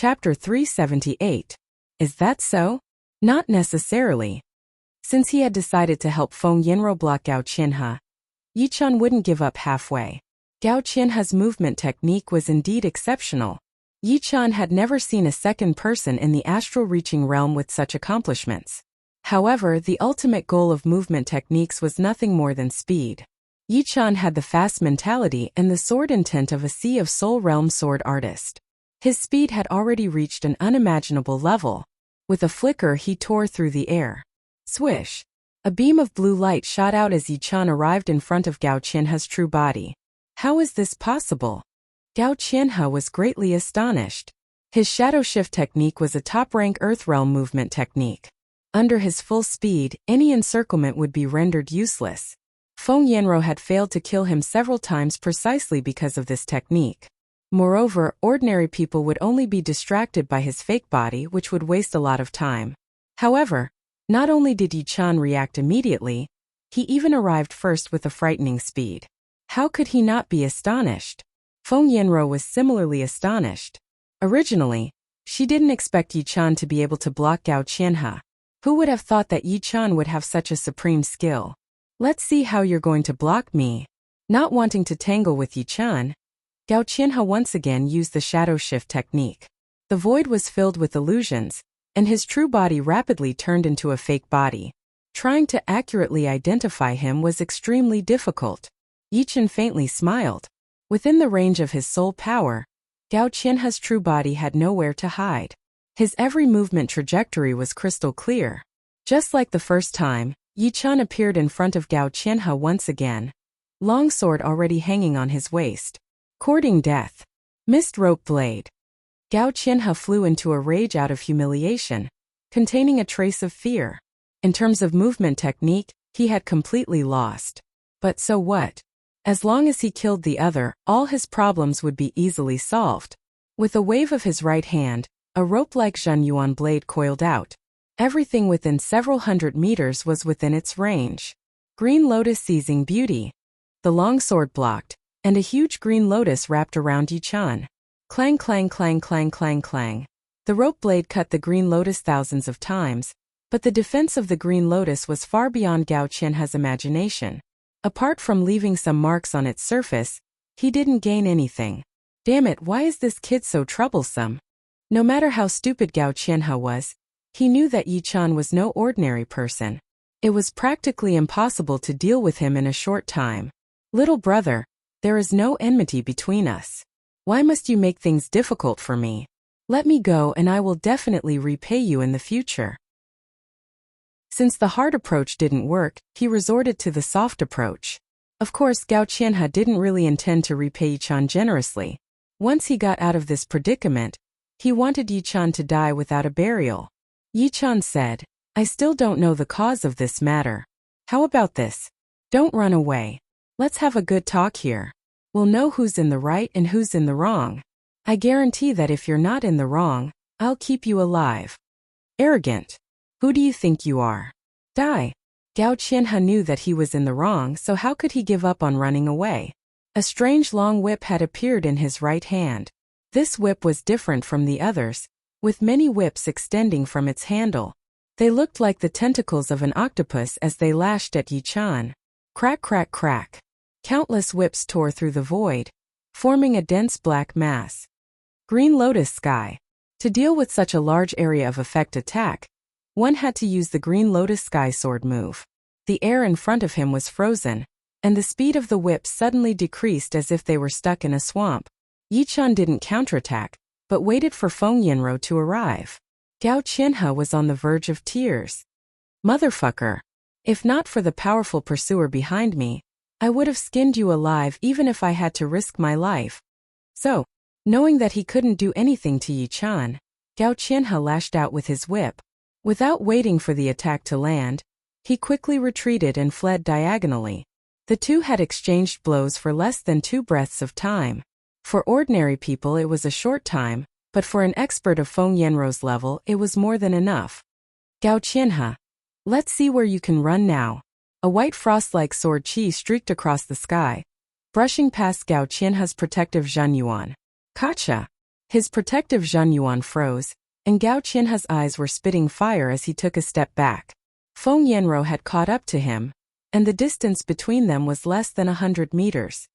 Chapter 378. Is that so? Not necessarily. Since he had decided to help Feng Yinro block Gao Qianhe, Yichun wouldn't give up halfway. Gao Qianhe's movement technique was indeed exceptional. Yichun had never seen a second person in the astral-reaching realm with such accomplishments. However, the ultimate goal of movement techniques was nothing more than speed. Yichun had the fast mentality and the sword intent of a Sea of Soul realm sword artist. His speed had already reached an unimaginable level. With a flicker he tore through the air. Swish! A beam of blue light shot out as Yichun arrived in front of Gao Qianhe's true body. How is this possible? Gao Qianhe was greatly astonished. His shadow shift technique was a top-rank Earth realm movement technique. Under his full speed, any encirclement would be rendered useless. Feng Yinro had failed to kill him several times precisely because of this technique. Moreover, ordinary people would only be distracted by his fake body, which would waste a lot of time. However, not only did Yichun react immediately, he even arrived first with a frightening speed. How could he not be astonished? Feng Yinro was similarly astonished. Originally, she didn't expect Yichun to be able to block Gao Qianhe. Who would have thought that Yichun would have such a supreme skill? Let's see how you're going to block me. Not wanting to tangle with Yichun, Gao Qianhe once again used the shadow shift technique. The void was filled with illusions, and his true body rapidly turned into a fake body. Trying to accurately identify him was extremely difficult. Yichun faintly smiled. Within the range of his soul power, Gao Qianhe's true body had nowhere to hide. His every movement trajectory was crystal clear. Just like the first time, Yichun appeared in front of Gao Qianhe once again, long sword already hanging on his waist. Courting death. Mist rope blade. Gao Qianhe flew into a rage out of humiliation, containing a trace of fear. In terms of movement technique, he had completely lost. But so what? As long as he killed the other, all his problems would be easily solved. With a wave of his right hand, a rope-like Zhenyuan blade coiled out. Everything within several hundred meters was within its range. Green lotus seizing beauty. The long sword blocked, and a huge green lotus wrapped around Yichun. Clang clang clang clang clang clang. The rope blade cut the green lotus thousands of times, but the defense of the green lotus was far beyond Gao Qianhe's imagination. Apart from leaving some marks on its surface, he didn't gain anything. Damn it, why is this kid so troublesome? No matter how stupid Gao Qianhe was, he knew that Yichun was no ordinary person. It was practically impossible to deal with him in a short time. Little brother, there is no enmity between us. Why must you make things difficult for me? Let me go and I will definitely repay you in the future. Since the hard approach didn't work, he resorted to the soft approach. Of course, Gao Qianhe didn't really intend to repay Yichun generously. Once he got out of this predicament, he wanted Yichun to die without a burial. Yichun said, I still don't know the cause of this matter. How about this? Don't run away. Let's have a good talk here. We'll know who's in the right and who's in the wrong. I guarantee that if you're not in the wrong, I'll keep you alive. Arrogant. Who do you think you are? Die. Gao Qianhe knew that he was in the wrong, so how could he give up on running away? A strange long whip had appeared in his right hand. This whip was different from the others, with many whips extending from its handle. They looked like the tentacles of an octopus as they lashed at Yichun. Crack crack crack. Countless whips tore through the void, forming a dense black mass. Green Lotus Sky. To deal with such a large area of effect attack, one had to use the Green Lotus Sky sword move. The air in front of him was frozen, and the speed of the whips suddenly decreased as if they were stuck in a swamp. Yichun didn't counterattack, but waited for Feng Yinro to arrive. Gao Qianhe was on the verge of tears. Motherfucker. If not for the powerful pursuer behind me, I would have skinned you alive even if I had to risk my life. So, knowing that he couldn't do anything to Yichun, Gao Qianhe lashed out with his whip. Without waiting for the attack to land, he quickly retreated and fled diagonally. The two had exchanged blows for less than 2 breaths of time. For ordinary people it was a short time, but for an expert of Feng Yinro's level it was more than enough. Gao Qianhe. Let's see where you can run now. A white frost-like sword chi streaked across the sky, brushing past Gao Qianhe's protective Zhenyuan. Gotcha! His protective Zhenyuan froze, and Gao Qianhe's eyes were spitting fire as he took a step back. Feng Yanro had caught up to him, and the distance between them was less than 100 meters.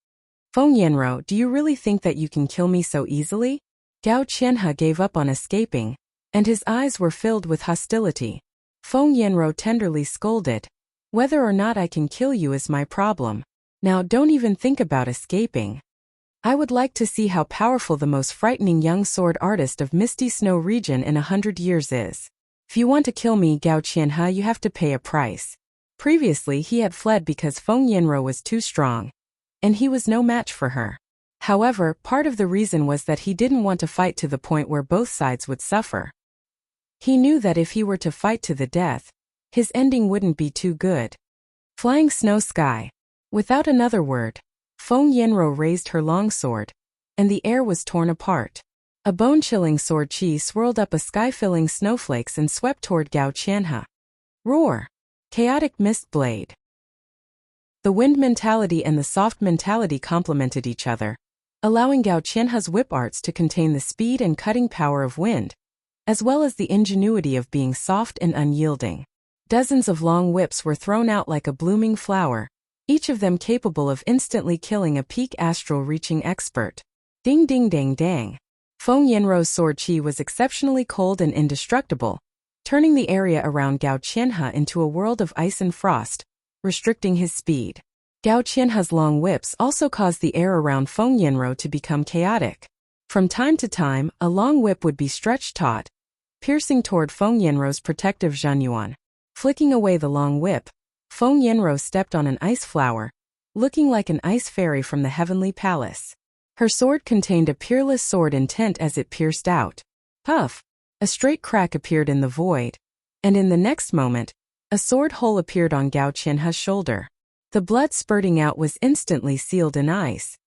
Feng Yanro, do you really think that you can kill me so easily? Gao Qianhe gave up on escaping, and his eyes were filled with hostility. Feng Yanro tenderly scolded. Whether or not I can kill you is my problem. Now don't even think about escaping. I would like to see how powerful the most frightening young sword artist of Misty Snow region in 100 years is. If you want to kill me, Gao Qianhe, you have to pay a price. Previously he had fled because Feng Yanro was too strong, and he was no match for her. However, part of the reason was that he didn't want to fight to the point where both sides would suffer. He knew that if he were to fight to the death, his ending wouldn't be too good. Flying snow sky. Without another word, Feng Yanro raised her longsword, and the air was torn apart. A bone-chilling sword chi swirled up a sky-filling snowflakes and swept toward Gao Qianhe. Roar! Chaotic mist blade. The wind mentality and the soft mentality complemented each other, allowing Gao Qianhe's whip arts to contain the speed and cutting power of wind, as well as the ingenuity of being soft and unyielding. Dozens of long whips were thrown out like a blooming flower, each of them capable of instantly killing a peak astral-reaching expert. Ding ding dang dang. Feng Yanro's sword chi was exceptionally cold and indestructible, turning the area around Gao Qianhe into a world of ice and frost, restricting his speed. Gao Qianhe's long whips also caused the air around Feng Yanro to become chaotic. From time to time, a long whip would be stretched taut, piercing toward Feng Yanro's protective Zhenyuan. Flicking away the long whip, Feng Yanro stepped on an ice flower, looking like an ice fairy from the heavenly palace. Her sword contained a peerless sword intent as it pierced out. Puff! A straight crack appeared in the void, and in the next moment, a sword hole appeared on Gao Qianhe's shoulder. The blood spurting out was instantly sealed in ice.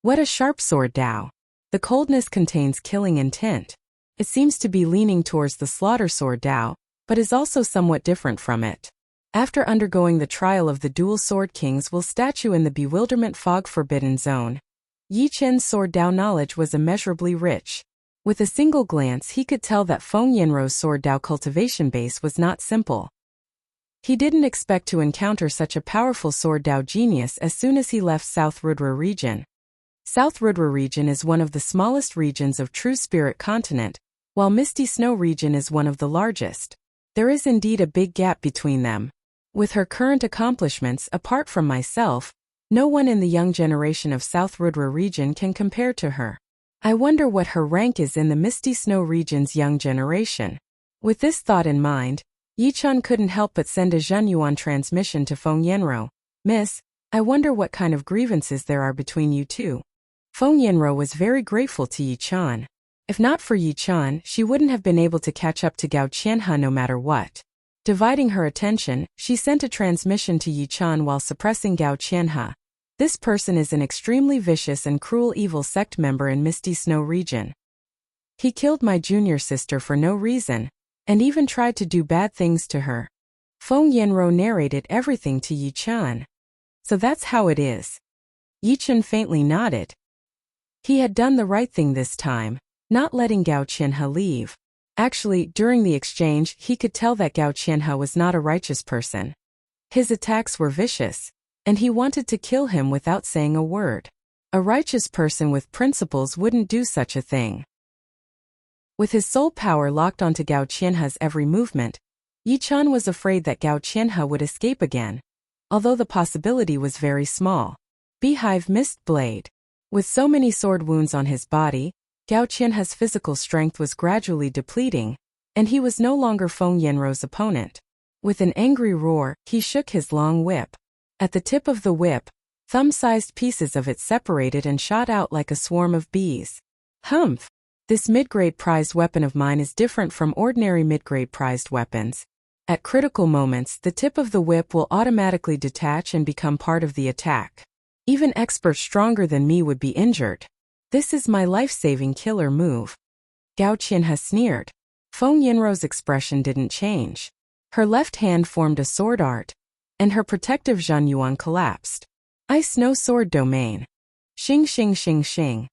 What a sharp sword, Dao! The coldness contains killing intent. It seems to be leaning towards the slaughter sword, Dao, but is also somewhat different from it. After undergoing the trial of the dual sword kings will statue in the bewilderment fog forbidden zone, Yi Chen's sword Dao knowledge was immeasurably rich. With a single glance he could tell that Feng Yanro's sword Dao cultivation base was not simple. He didn't expect to encounter such a powerful sword Dao genius as soon as he left South Rudra region. South Rudra region is one of the smallest regions of True Spirit continent, while Misty Snow region is one of the largest. There is indeed a big gap between them. With her current accomplishments apart from myself, no one in the young generation of South Rudra region can compare to her. I wonder what her rank is in the Misty Snow region's young generation. With this thought in mind, Yichun couldn't help but send a Zhenyuan transmission to Feng Yanro. Miss, I wonder what kind of grievances there are between you two. Feng Yanro was very grateful to Yichun. If not for Yichun, she wouldn't have been able to catch up to Gao Qianhe no matter what. Dividing her attention, she sent a transmission to Yichun while suppressing Gao Qianhe. This person is an extremely vicious and cruel evil sect member in Misty Snow region. He killed my junior sister for no reason, and even tried to do bad things to her. Feng Yanro narrated everything to Yichun. So that's how it is. Yichun faintly nodded. He had done the right thing this time, not letting Gao Qianhe leave. Actually, during the exchange, he could tell that Gao Qianhe was not a righteous person. His attacks were vicious, and he wanted to kill him without saying a word. A righteous person with principles wouldn't do such a thing. With his soul power locked onto Gao Qianhe's every movement, Yichun was afraid that Gao Qianhe would escape again, although the possibility was very small. Beehive Mist Blade. With so many sword wounds on his body, Gao Qianhe's physical strength was gradually depleting, and he was no longer Feng Yanro's opponent. With an angry roar, he shook his long whip. At the tip of the whip, thumb-sized pieces of it separated and shot out like a swarm of bees. Humph! This mid-grade prized weapon of mine is different from ordinary mid-grade prized weapons. At critical moments, the tip of the whip will automatically detach and become part of the attack. Even experts stronger than me would be injured. This is my life-saving killer move. Gao Qianhe sneered. Feng Yanro's expression didn't change. Her left hand formed a sword art, and her protective Zhenyuan collapsed. Ice No Sword Domain. Xing xing xing xing.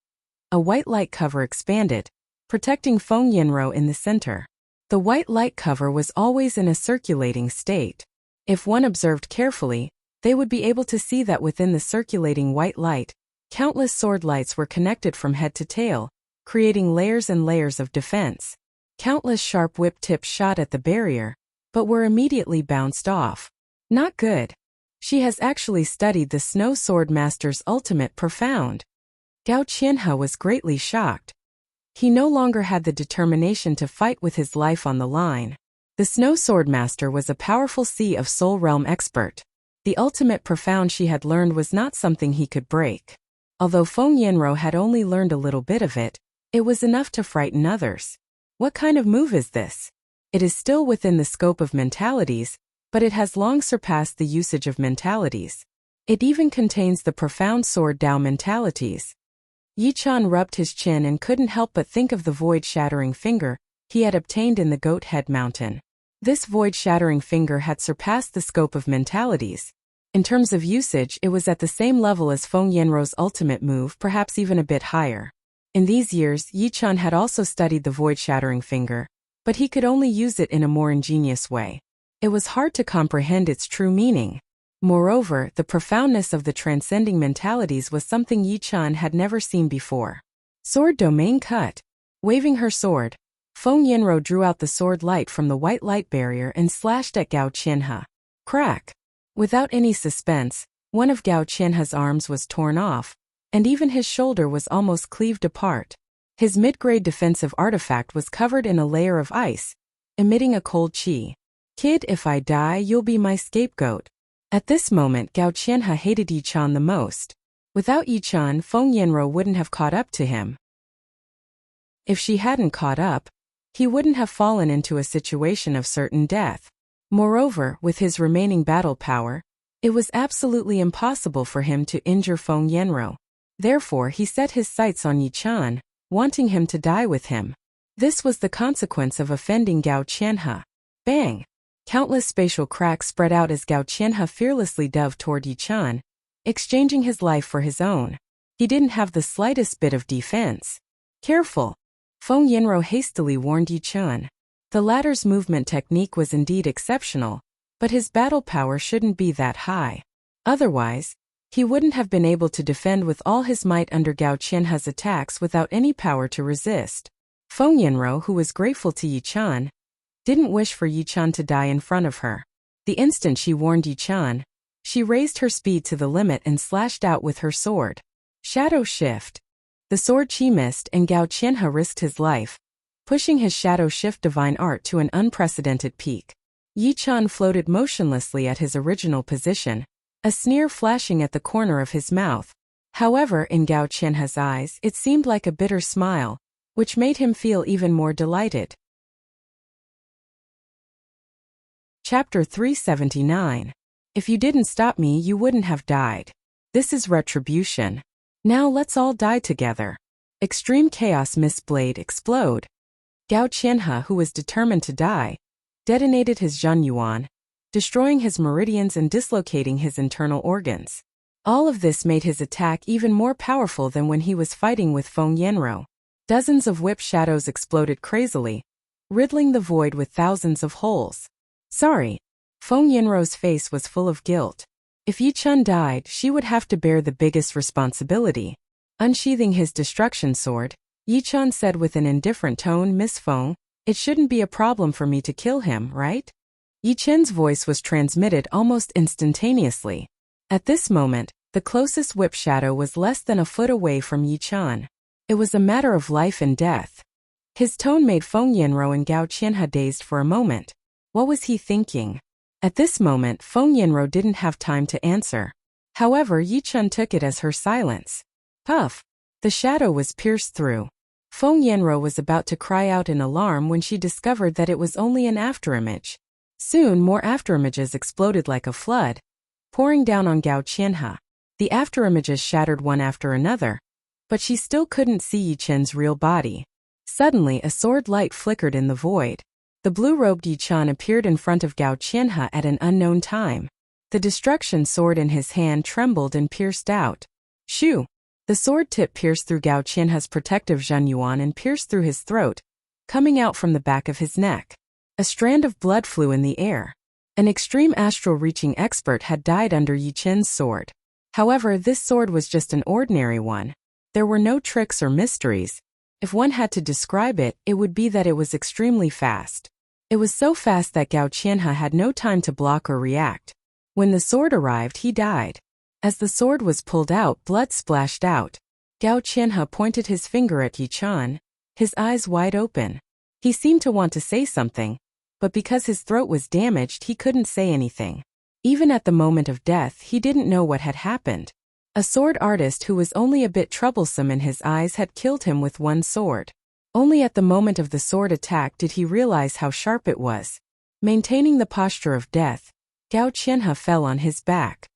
A white light cover expanded, protecting Feng Yinro in the center. The white light cover was always in a circulating state. If one observed carefully, they would be able to see that within the circulating white light, countless sword lights were connected from head to tail, creating layers and layers of defense. Countless sharp whip tips shot at the barrier, but were immediately bounced off. Not good. She has actually studied the Snow Sword Master's ultimate profound. Gao Qianhe was greatly shocked. He no longer had the determination to fight with his life on the line. The Snow Sword Master was a powerful Sea of Soul Realm expert. The ultimate profound she had learned was not something he could break. Although Feng Yinro had only learned a little bit of it, it was enough to frighten others. What kind of move is this? It is still within the scope of mentalities, but it has long surpassed the usage of mentalities. It even contains the profound sword Dao mentalities. Yichun rubbed his chin and couldn't help but think of the void-shattering finger he had obtained in the Goat Head Mountain. This void-shattering finger had surpassed the scope of mentalities. In terms of usage, it was at the same level as Feng Yinro's ultimate move, perhaps even a bit higher. In these years, Yichun had also studied the void-shattering finger, but he could only use it in a more ingenious way. It was hard to comprehend its true meaning. Moreover, the profoundness of the transcending mentalities was something Yichun had never seen before. Sword domain cut. Waving her sword, Feng Yinro drew out the sword light from the white light barrier and slashed at Gao Qianhe. Crack! Without any suspense, one of Gao Qianhe's arms was torn off, and even his shoulder was almost cleaved apart. His mid-grade defensive artifact was covered in a layer of ice, emitting a cold chi. Kid, if I die, you'll be my scapegoat. At this moment, Gao Qianhe hated Yichun the most. Without Yichun, Feng Yinro wouldn't have caught up to him. If she hadn't caught up, he wouldn't have fallen into a situation of certain death. Moreover, with his remaining battle power, it was absolutely impossible for him to injure Feng Yinro. Therefore, he set his sights on Yichun, wanting him to die with him. This was the consequence of offending Gao Qianhe. Bang! Countless spatial cracks spread out as Gao Qianhe fearlessly dove toward Yichun, exchanging his life for his own. He didn't have the slightest bit of defense. Careful! Feng Yinro hastily warned Yichun. The latter's movement technique was indeed exceptional, but his battle power shouldn't be that high. Otherwise, he wouldn't have been able to defend with all his might under Gao Qianhe's attacks without any power to resist. Feng Yinro, who was grateful to Yichun, didn't wish for Yichun to die in front of her. The instant she warned Yichun, she raised her speed to the limit and slashed out with her sword. Shadow Shift. The sword chi missed and Gao Qianhe risked his life, pushing his Shadow Shift divine art to an unprecedented peak. Yichun floated motionlessly at his original position, a sneer flashing at the corner of his mouth. However, in Gao Qianhe's eyes, it seemed like a bitter smile, which made him feel even more delighted. Chapter 379. If you didn't stop me, you wouldn't have died. This is retribution. Now let's all die together. Extreme Chaos Mist Blade explode. Gao Qianhe, who was determined to die, detonated his Zhenyuan, destroying his meridians and dislocating his internal organs. All of this made his attack even more powerful than when he was fighting with Feng Yinro. Dozens of whip shadows exploded crazily, riddling the void with thousands of holes. Sorry. Feng Yinro's face was full of guilt. If Yichun died, she would have to bear the biggest responsibility. Unsheathing his destruction sword, Yichun said with an indifferent tone, Miss Feng, it shouldn't be a problem for me to kill him, right? Yichun's voice was transmitted almost instantaneously. At this moment, the closest whip shadow was less than a foot away from Yichun. It was a matter of life and death. His tone made Feng Yinro and Gao Qianhe dazed for a moment. What was he thinking? At this moment, Feng Yinro didn't have time to answer. However, Yichun took it as her silence. Puff! The shadow was pierced through. Feng Yinro was about to cry out in alarm when she discovered that it was only an afterimage. Soon more afterimages exploded like a flood, pouring down on Gao Qianhe. The afterimages shattered one after another, but she still couldn't see Yichun's real body. Suddenly a sword light flickered in the void. The blue-robed Yichun appeared in front of Gao Qianhe at an unknown time. The destruction sword in his hand trembled and pierced out. Shoo! The sword tip pierced through Gao Qianhe's protective Zhenyuan and pierced through his throat, coming out from the back of his neck. A strand of blood flew in the air. An extreme astral-reaching expert had died under Yi Qin's sword. However, this sword was just an ordinary one. There were no tricks or mysteries. If one had to describe it, it would be that it was extremely fast. It was so fast that Gao Qianhe had no time to block or react. When the sword arrived, he died. As the sword was pulled out, blood splashed out. Gao Qianhe pointed his finger at Yi Qian, his eyes wide open. He seemed to want to say something, but because his throat was damaged, he couldn't say anything. Even at the moment of death, he didn't know what had happened. A sword artist who was only a bit troublesome in his eyes had killed him with one sword. Only at the moment of the sword attack did he realize how sharp it was. Maintaining the posture of death, Gao Qianhe fell on his back.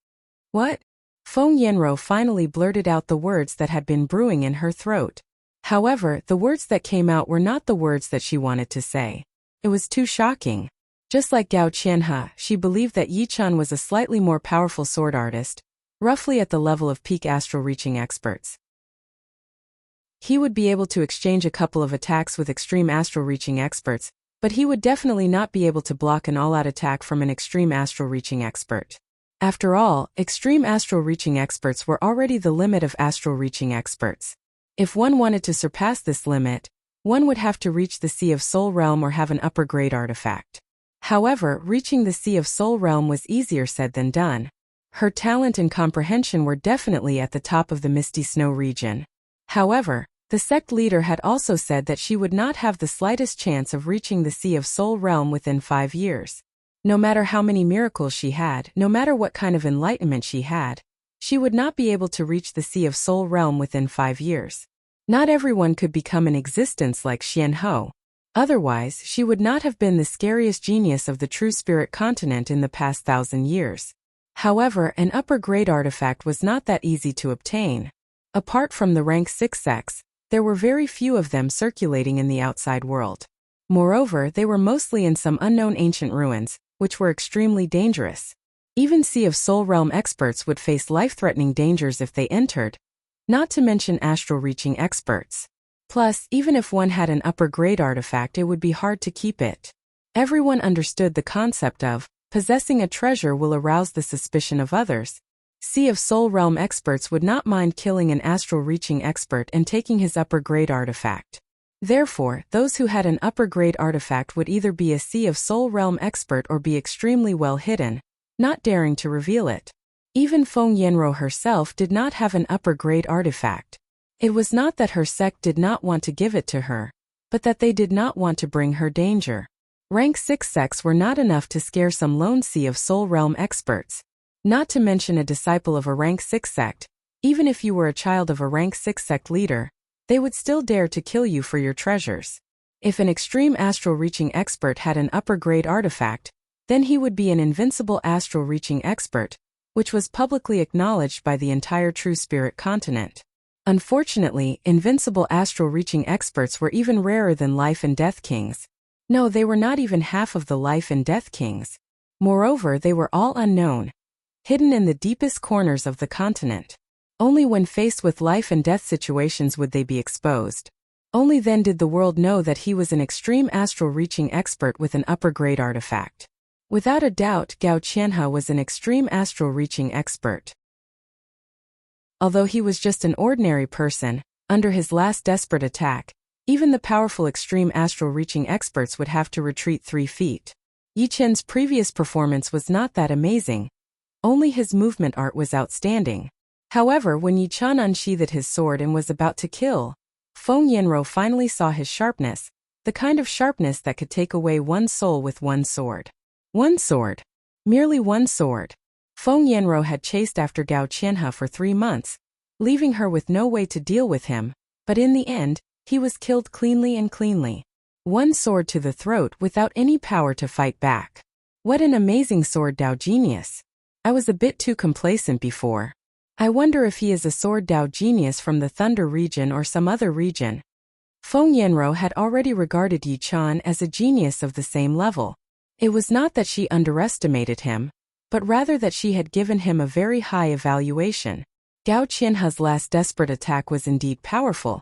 What? Feng Yanro finally blurted out the words that had been brewing in her throat. However, the words that came out were not the words that she wanted to say. It was too shocking. Just like Gao Qianhe, she believed that Yi Qian was a slightly more powerful sword artist, roughly at the level of peak astral-reaching experts. He would be able to exchange a couple of attacks with extreme astral-reaching experts, but he would definitely not be able to block an all-out attack from an extreme astral-reaching expert. After all, extreme astral-reaching experts were already the limit of astral-reaching experts. If one wanted to surpass this limit, one would have to reach the Sea of Soul Realm or have an upper-grade artifact. However, reaching the Sea of Soul Realm was easier said than done. Her talent and comprehension were definitely at the top of the Misty Snow region. However, the sect leader had also said that she would not have the slightest chance of reaching the Sea of Soul Realm within 5 years. No matter how many miracles she had, no matter what kind of enlightenment she had, she would not be able to reach the Sea of Soul Realm within 5 years. Not everyone could become an existence like Xian Ho. Otherwise, she would not have been the scariest genius of the true spirit continent in the past 1,000 years. However, an upper-grade artifact was not that easy to obtain. Apart from the rank 6 sects, there were very few of them circulating in the outside world. Moreover, they were mostly in some unknown ancient ruins, which were extremely dangerous. Even Sea of Soul Realm experts would face life-threatening dangers if they entered, not to mention astral-reaching experts. Plus, even if one had an upper-grade artifact, it would be hard to keep it. Everyone understood the concept of possessing a treasure will arouse the suspicion of others. Sea of Soul Realm experts would not mind killing an astral-reaching expert and taking his upper-grade artifact. Therefore, those who had an upper-grade artifact would either be a Sea of Soul Realm expert or be extremely well hidden, not daring to reveal it. Even Feng Yanro herself did not have an upper-grade artifact. It was not that her sect did not want to give it to her, but that they did not want to bring her danger. Rank 6 sects were not enough to scare some lone Sea of Soul Realm experts. Not to mention a disciple of a rank 6 sect, even if you were a child of a rank 6 sect leader, they would still dare to kill you for your treasures. If an extreme astral-reaching expert had an upper-grade artifact, then he would be an invincible astral-reaching expert, which was publicly acknowledged by the entire True Spirit continent. Unfortunately, invincible astral-reaching experts were even rarer than Life and Death Kings. No, they were not even half of the Life and Death Kings. Moreover, they were all unknown, hidden in the deepest corners of the continent. Only when faced with life and death situations would they be exposed. Only then did the world know that he was an extreme astral-reaching expert with an upper-grade artifact. Without a doubt, Gao Qianhe was an extreme astral-reaching expert. Although he was just an ordinary person, under his last desperate attack, even the powerful extreme astral-reaching experts would have to retreat 3 feet. Yi Qian's previous performance was not that amazing. Only his movement art was outstanding. However, when Yi Qian unsheathed his sword and was about to kill, Feng Yanro finally saw his sharpness, the kind of sharpness that could take away one's soul with one sword. One sword. Merely one sword. Feng Yanro had chased after Gao Qianhe for 3 months, leaving her with no way to deal with him, but in the end, he was killed cleanly and cleanly. One sword to the throat without any power to fight back. What an amazing sword Dao genius. I was a bit too complacent before. I wonder if he is a sword Dao genius from the Thunder region or some other region. Feng Yanro had already regarded Yi Qian as a genius of the same level. It was not that she underestimated him, but rather that she had given him a very high evaluation. Gao Qianhe's last desperate attack was indeed powerful,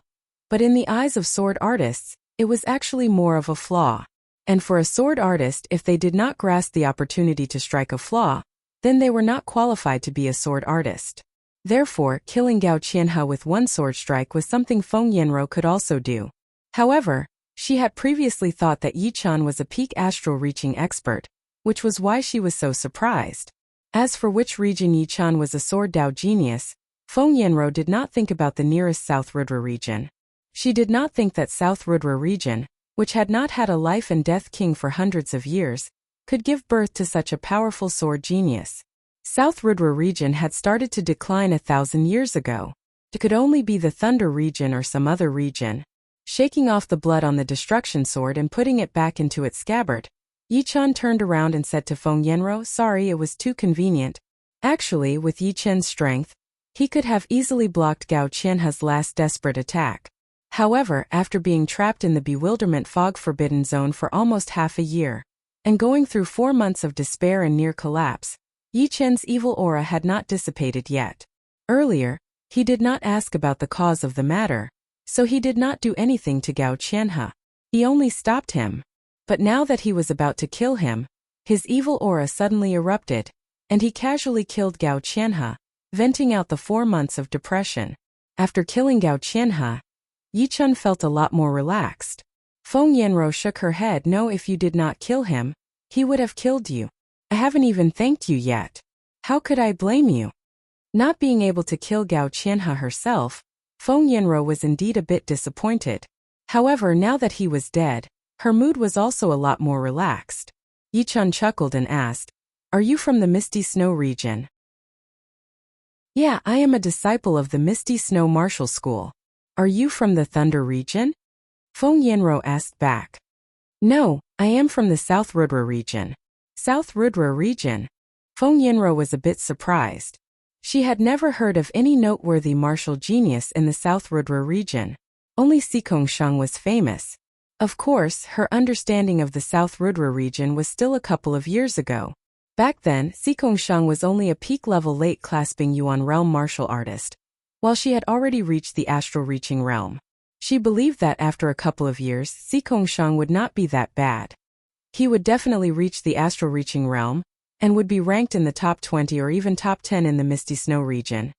but in the eyes of sword artists, it was actually more of a flaw. And for a sword artist, if they did not grasp the opportunity to strike a flaw, then they were not qualified to be a sword artist. Therefore, killing Gao Qianhe with one sword strike was something Feng Yanro could also do. However, she had previously thought that Yichun was a peak astral reaching expert, which was why she was so surprised. As for which region Yichun was a sword Dao genius, Feng Yanro did not think about the nearest South Rudra region. She did not think that South Rudra region, which had not had a life and death king for hundreds of years, could give birth to such a powerful sword genius. South Rudra region had started to decline 1,000 years ago. It could only be the Thunder region or some other region. Shaking off the blood on the destruction sword and putting it back into its scabbard, Yichun turned around and said to Feng Yanro, "Sorry, it was too convenient." Actually, with Yichun's strength, he could have easily blocked Gao Qianhe's last desperate attack. However, after being trapped in the bewilderment fog forbidden zone for almost half a year, and going through 4 months of despair and near collapse, Yichun's evil aura had not dissipated yet. Earlier, he did not ask about the cause of the matter, so he did not do anything to Gao Qianhe. He only stopped him. But now that he was about to kill him, his evil aura suddenly erupted, and he casually killed Gao Qianhe, venting out the 4 months of depression. After killing Gao Qianhe, Yichun felt a lot more relaxed. Feng Yanro shook her head. "No, if you did not kill him, he would have killed you. I haven't even thanked you yet. How could I blame you?" Not being able to kill Gao Qianhe herself, Feng Yanro was indeed a bit disappointed. However, now that he was dead, her mood was also a lot more relaxed. Yichun chuckled and asked, "Are you from the Misty Snow region?" "Yeah, I am a disciple of the Misty Snow Martial School." "Are you from the Thunder region?" Feng Yanro asked back. "No, I am from the South Rudra region." South Rudra region? Feng Yanro was a bit surprised. She had never heard of any noteworthy martial genius in the South Rudra region. Only Sikong Shang was famous. Of course, her understanding of the South Rudra region was still a couple of years ago. Back then, Sikong Shang was only a peak-level late-clasping Yuan realm martial artist, while she had already reached the astral-reaching realm. She believed that after a couple of years, Sikong Shang would not be that bad. He would definitely reach the astral-reaching realm, and would be ranked in the top 20 or even top 10 in the Misty Snow region.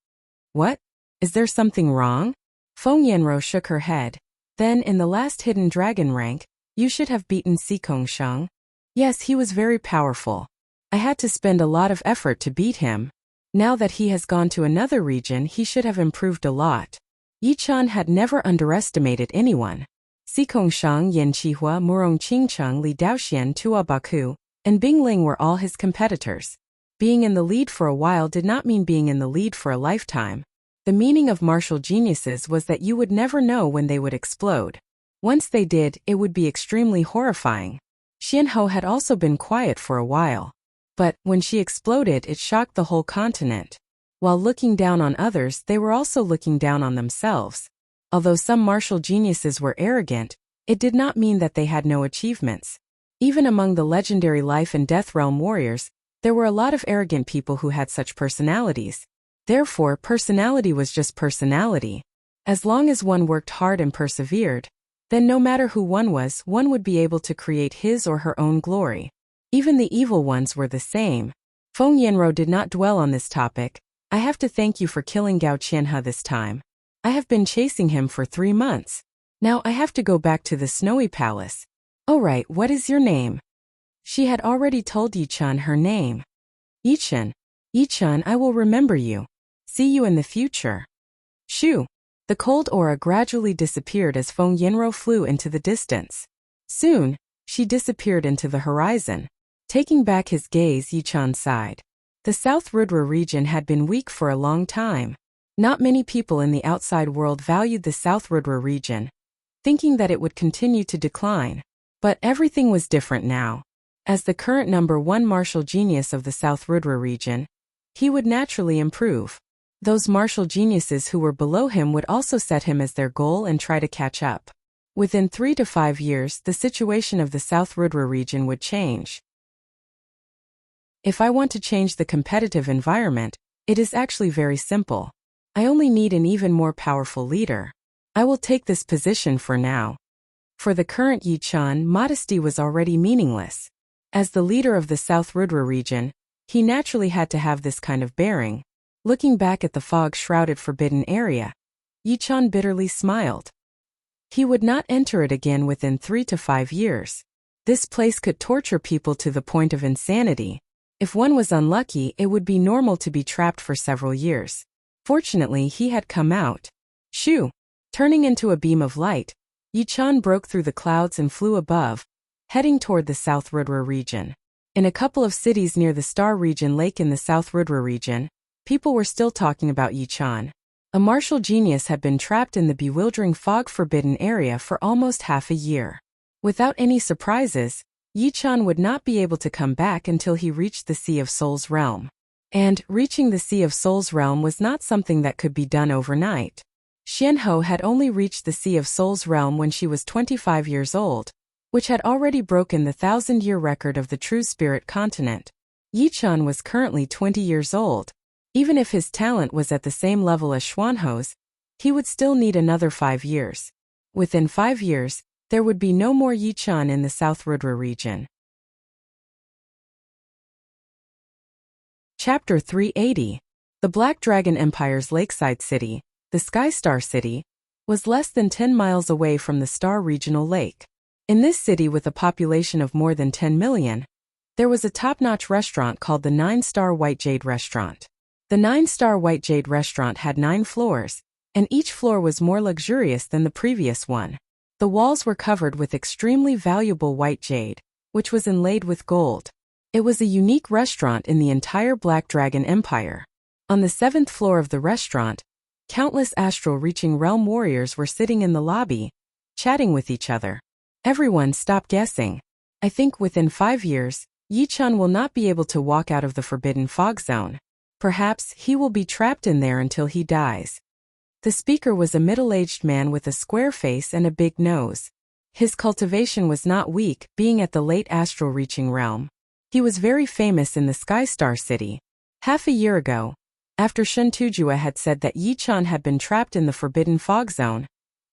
"What? Is there something wrong?" Feng Yanro shook her head. "Then, in the last hidden dragon rank, you should have beaten Sikong Shang." "Yes, he was very powerful. I had to spend a lot of effort to beat him. Now that he has gone to another region, he should have improved a lot." Yichun had never underestimated anyone. Sikong Shang, Yan Qihua, Murong Qingcheng, Li Daoxian, Tua Baku, and Bing Ling were all his competitors. Being in the lead for a while did not mean being in the lead for a lifetime. The meaning of martial geniuses was that you would never know when they would explode. Once they did, it would be extremely horrifying. Xianhou had also been quiet for a while. But, when she exploded, it shocked the whole continent. While looking down on others, they were also looking down on themselves. Although some martial geniuses were arrogant, it did not mean that they had no achievements. Even among the legendary life and death realm warriors, there were a lot of arrogant people who had such personalities. Therefore, personality was just personality. As long as one worked hard and persevered, then no matter who one was, one would be able to create his or her own glory. Even the evil ones were the same. Feng Yanro did not dwell on this topic. "I have to thank you for killing Gao Qianhe this time. I have been chasing him for 3 months. Now I have to go back to the Snowy Palace." "All right, what is your name?" She had already told Yichun her name. "Yichun. Yichun, I will remember you. See you in the future." Shoo! The cold aura gradually disappeared as Feng Yanro flew into the distance. Soon, she disappeared into the horizon. Taking back his gaze, Yichun sighed. The South Rudra region had been weak for a long time. Not many people in the outside world valued the South Rudra region, thinking that it would continue to decline. But everything was different now. As the current #1 martial genius of the South Rudra region, he would naturally improve. Those martial geniuses who were below him would also set him as their goal and try to catch up. Within 3 to 5 years, the situation of the South Rudra region would change. If I want to change the competitive environment, it is actually very simple. I only need an even more powerful leader. I will take this position for now. For the current Yichun, modesty was already meaningless. As the leader of the South Rudra region, he naturally had to have this kind of bearing. Looking back at the fog-shrouded forbidden area, Yichun bitterly smiled. He would not enter it again within 3 to 5 years. This place could torture people to the point of insanity. If one was unlucky, it would be normal to be trapped for several years. Fortunately, he had come out. Shoo! Turning into a beam of light, Yichun broke through the clouds and flew above, heading toward the South Rudra region. In a couple of cities near the Star Region Lake in the South Rudra region, people were still talking about Yichun. A martial genius had been trapped in the bewildering fog-forbidden area for almost half a year. Without any surprises, Yichun would not be able to come back until he reached the Sea of Souls realm. And reaching the Sea of Souls realm was not something that could be done overnight. Xianhou had only reached the Sea of Souls realm when she was 25 years old, which had already broken the 1,000-year record of the True Spirit continent. Yichun was currently 20 years old. Even if his talent was at the same level as Xuanhou's, he would still need another 5 years. Within 5 years, there would be no more Yichun in the South Rudra region. Chapter 380. The Black Dragon Empire's lakeside city, the Sky Star City, was less than 10 miles away from the Star Regional Lake. In this city with a population of more than 10 million, there was a top-notch restaurant called the 9-Star White Jade Restaurant. The 9-Star White Jade Restaurant had 9 floors, and each floor was more luxurious than the previous one. The walls were covered with extremely valuable white jade, which was inlaid with gold. It was a unique restaurant in the entire Black Dragon Empire. On the 7th floor of the restaurant, countless astral-reaching realm warriors were sitting in the lobby, chatting with each other. Everyone stop guessing. I think within 5 years, Yichun will not be able to walk out of the forbidden fog zone. Perhaps he will be trapped in there until he dies. The speaker was a middle-aged man with a square face and a big nose. His cultivation was not weak, being at the late astral-reaching realm. He was very famous in the Sky Star City. Half a year ago, after Shun Tujua had said that Yichun had been trapped in the forbidden fog zone,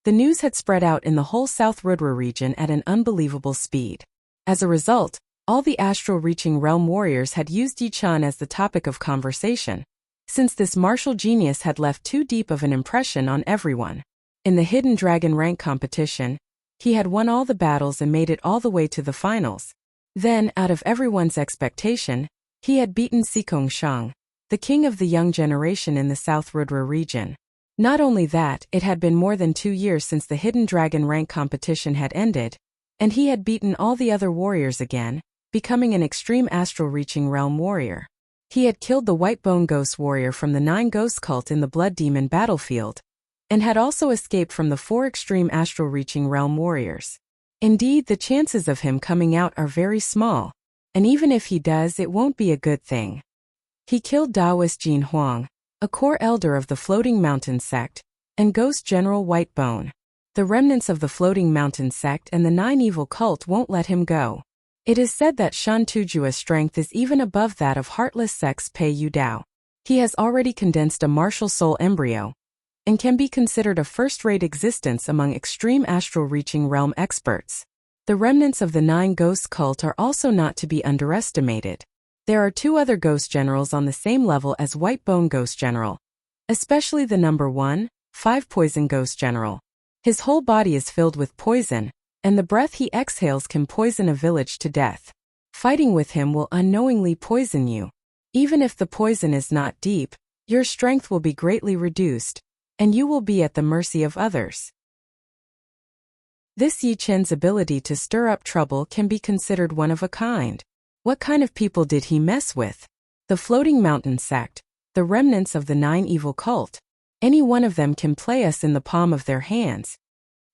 the news had spread out in the whole South Rudra region at an unbelievable speed. As a result, all the astral-reaching realm warriors had used Yichun as the topic of conversation, since this martial genius had left too deep of an impression on everyone. In the Hidden Dragon rank competition, he had won all the battles and made it all the way to the finals. Then, out of everyone's expectation, he had beaten Sikong Shang, the king of the young generation in the South Rudra region. Not only that, it had been more than 2 years since the Hidden Dragon rank competition had ended, and he had beaten all the other warriors again, becoming an extreme astral-reaching realm warrior. He had killed the White Bone Ghost warrior from the 9 Ghost cult in the Blood Demon battlefield, and had also escaped from the 4 extreme astral-reaching realm warriors. Indeed, the chances of him coming out are very small, and even if he does, it won't be a good thing. He killed Taoist Jin Huang, a core elder of the Floating Mountain sect, and Ghost General Whitebone. The remnants of the Floating Mountain sect and the 9 evil cult won't let him go. It is said that Shan Tujua's strength is even above that of Heartless Sect's Pei Yu Dao. He has already condensed a martial soul embryo, and can be considered a first-rate existence among extreme astral-reaching realm experts. The remnants of the 9 Ghost cult are also not to be underestimated. There are 2 other Ghost Generals on the same level as White Bone Ghost General, especially the number 1, 5 Poison Ghost General. His whole body is filled with poison, and the breath he exhales can poison a village to death. Fighting with him will unknowingly poison you. Even if the poison is not deep, your strength will be greatly reduced, and you will be at the mercy of others. This Yi Chen's ability to stir up trouble can be considered one of a kind. What kind of people did he mess with? The Floating Mountain sect, the remnants of the 9 evil cult. Any one of them can play us in the palm of their hands.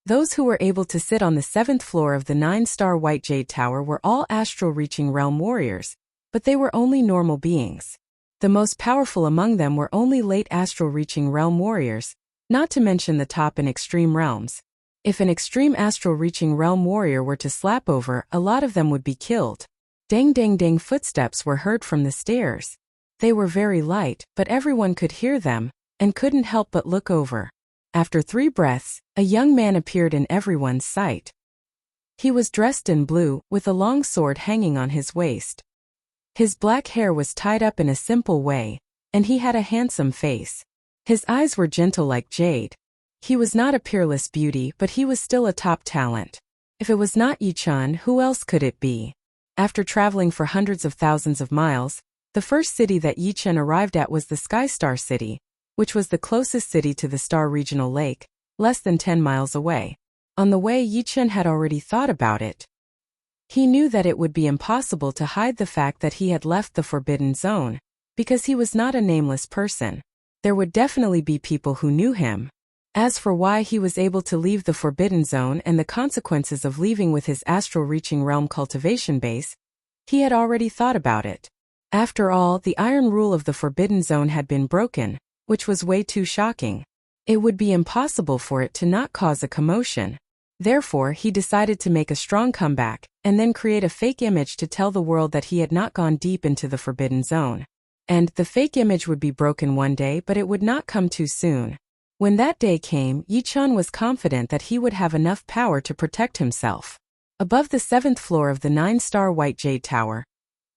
Those who were able to sit on the 7th floor of the 9-star White Jade Tower were all astral-reaching realm warriors, but they were only normal beings. The most powerful among them were only late astral-reaching realm warriors, not to mention the top in extreme realms. If an extreme astral-reaching realm warrior were to slap over, a lot of them would be killed. Dang dang dang footsteps were heard from the stairs. They were very light, but everyone could hear them, and couldn't help but look over. After 3 breaths, a young man appeared in everyone's sight. He was dressed in blue, with a long sword hanging on his waist. His black hair was tied up in a simple way, and he had a handsome face. His eyes were gentle like jade. He was not a peerless beauty, but he was still a top talent. If it was not Yichun, who else could it be? After traveling for hundreds of thousands of miles, the first city that Yichun arrived at was the Sky Star City, which was the closest city to the Star Regional Lake, less than 10 miles away. On the way, Yichun had already thought about it. He knew that it would be impossible to hide the fact that he had left the Forbidden Zone, because he was not a nameless person. There would definitely be people who knew him. As for why he was able to leave the Forbidden Zone and the consequences of leaving with his astral-reaching realm cultivation base, he had already thought about it. After all, the iron rule of the Forbidden Zone had been broken, which was way too shocking. It would be impossible for it to not cause a commotion. Therefore, he decided to make a strong comeback, and then create a fake image to tell the world that he had not gone deep into the Forbidden Zone. And the fake image would be broken one day, but it would not come too soon. When that day came, Yichun was confident that he would have enough power to protect himself. Above the 7th floor of the 9-star White Jade Tower,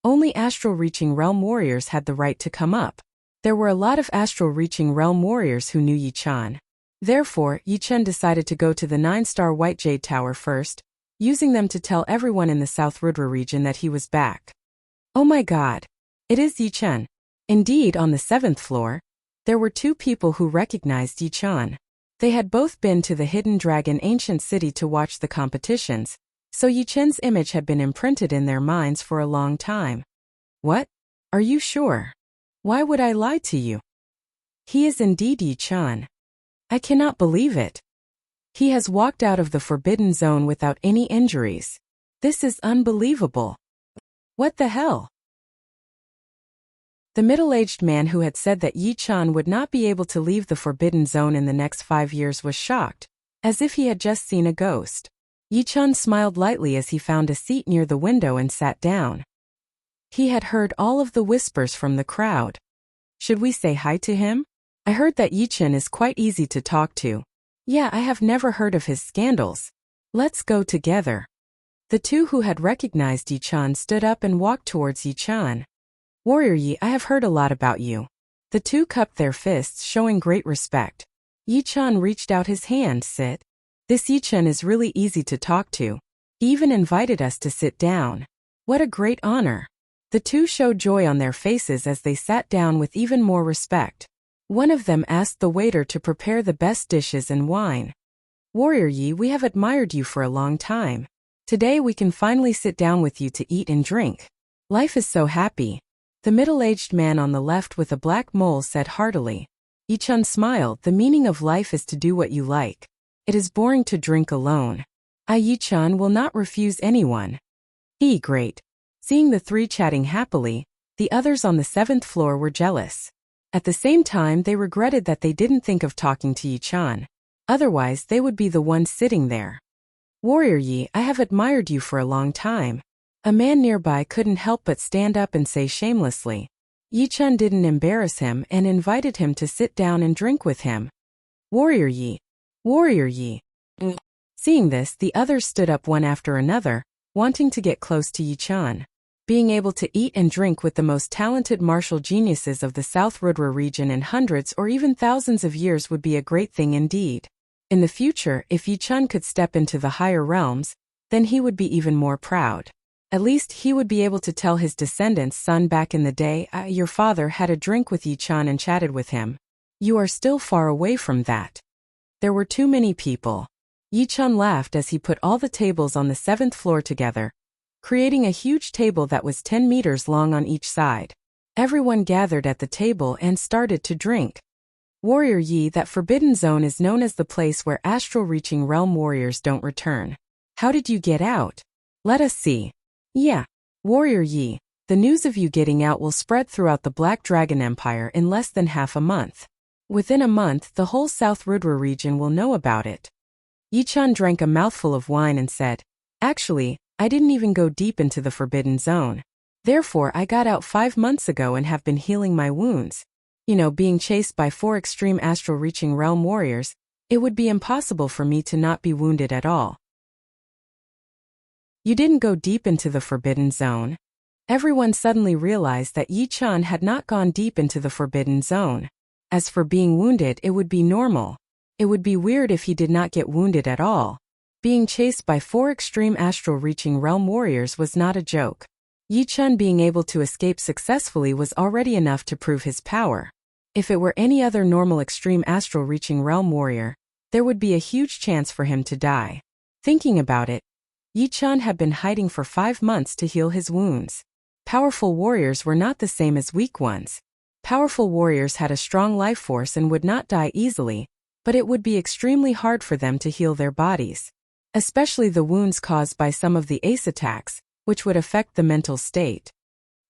only astral-reaching realm warriors had the right to come up. There were a lot of astral-reaching realm warriors who knew Yichun. Therefore, Yichun decided to go to the 9-star White Jade Tower first, using them to tell everyone in the South Rudra region that he was back. Oh my god! It is Yichun. Indeed, on the 7th floor, there were 2 people who recognized Yichun. They had both been to the Hidden Dragon ancient city to watch the competitions, so Yichun's image had been imprinted in their minds for a long time. What? Are you sure? Why would I lie to you? He is indeed Yichun. I cannot believe it. He has walked out of the Forbidden Zone without any injuries. This is unbelievable. What the hell? The middle-aged man who had said that Yichun would not be able to leave the Forbidden Zone in the next 5 years was shocked, as if he had just seen a ghost. Yichun smiled lightly as he found a seat near the window and sat down. He had heard all of the whispers from the crowd. Should we say hi to him? I heard that Yichun is quite easy to talk to. Yeah, I have never heard of his scandals. Let's go together. The 2 who had recognized Yichun stood up and walked towards Yichun. Warrior Yi, I have heard a lot about you. The 2 cupped their fists, showing great respect. Yichun reached out his hand. Sit. This Yichun is really easy to talk to. He even invited us to sit down. What a great honor. The 2 showed joy on their faces as they sat down with even more respect. One of them asked the waiter to prepare the best dishes and wine. Warrior Yi, we have admired you for a long time. Today we can finally sit down with you to eat and drink. Life is so happy. The middle-aged man on the left with a black mole said heartily. Yichun smiled. The meaning of life is to do what you like. It is boring to drink alone. I, Yichun, will not refuse anyone. Great. Seeing the 3 chatting happily, the others on the 7th floor were jealous. At the same time, they regretted that they didn't think of talking to Yichun. Otherwise, they would be the ones sitting there. Warrior Yi, I have admired you for a long time. A man nearby couldn't help but stand up and say shamelessly. Yichun didn't embarrass him and invited him to sit down and drink with him. Warrior Yi. Warrior Yi. Seeing this, the others stood up one after another, wanting to get close to Yichun. Being able to eat and drink with the most talented martial geniuses of the South Rudra region in hundreds or even thousands of years would be a great thing indeed. In the future, if Yichun could step into the higher realms, then he would be even more proud. At least he would be able to tell his descendants' son back in the day, your father had a drink with Yichun and chatted with him. You are still far away from that. There were too many people. Yichun laughed as he put all the tables on the 7th floor together, creating a huge table that was 10 meters long on each side. Everyone gathered at the table and started to drink. Warrior Yi, that Forbidden Zone is known as the place where astral-reaching realm warriors don't return. How did you get out? Let us see. Yeah. Warrior Yi, the news of you getting out will spread throughout the Black Dragon Empire in less than half a month. Within a month, the whole South Rudra region will know about it. Yichun drank a mouthful of wine and said, Actually, I didn't even go deep into the Forbidden Zone. Therefore, I got out 5 months ago and have been healing my wounds. Being chased by 4 extreme astral reaching realm warriors, it would be impossible for me to not be wounded at all. You didn't go deep into the Forbidden Zone. Everyone suddenly realized that Yi-chan had not gone deep into the Forbidden Zone. As for being wounded, it would be normal. It would be weird if he did not get wounded at all. Being chased by 4 extreme astral reaching realm warriors was not a joke. Yi-chan being able to escape successfully was already enough to prove his power. If it were any other normal extreme astral reaching realm warrior, there would be a huge chance for him to die. Thinking about it, Yi-chan had been hiding for 5 months to heal his wounds. Powerful warriors were not the same as weak ones. Powerful warriors had a strong life force and would not die easily, but it would be extremely hard for them to heal their bodies. Especially the wounds caused by some of the ace attacks, which would affect the mental state.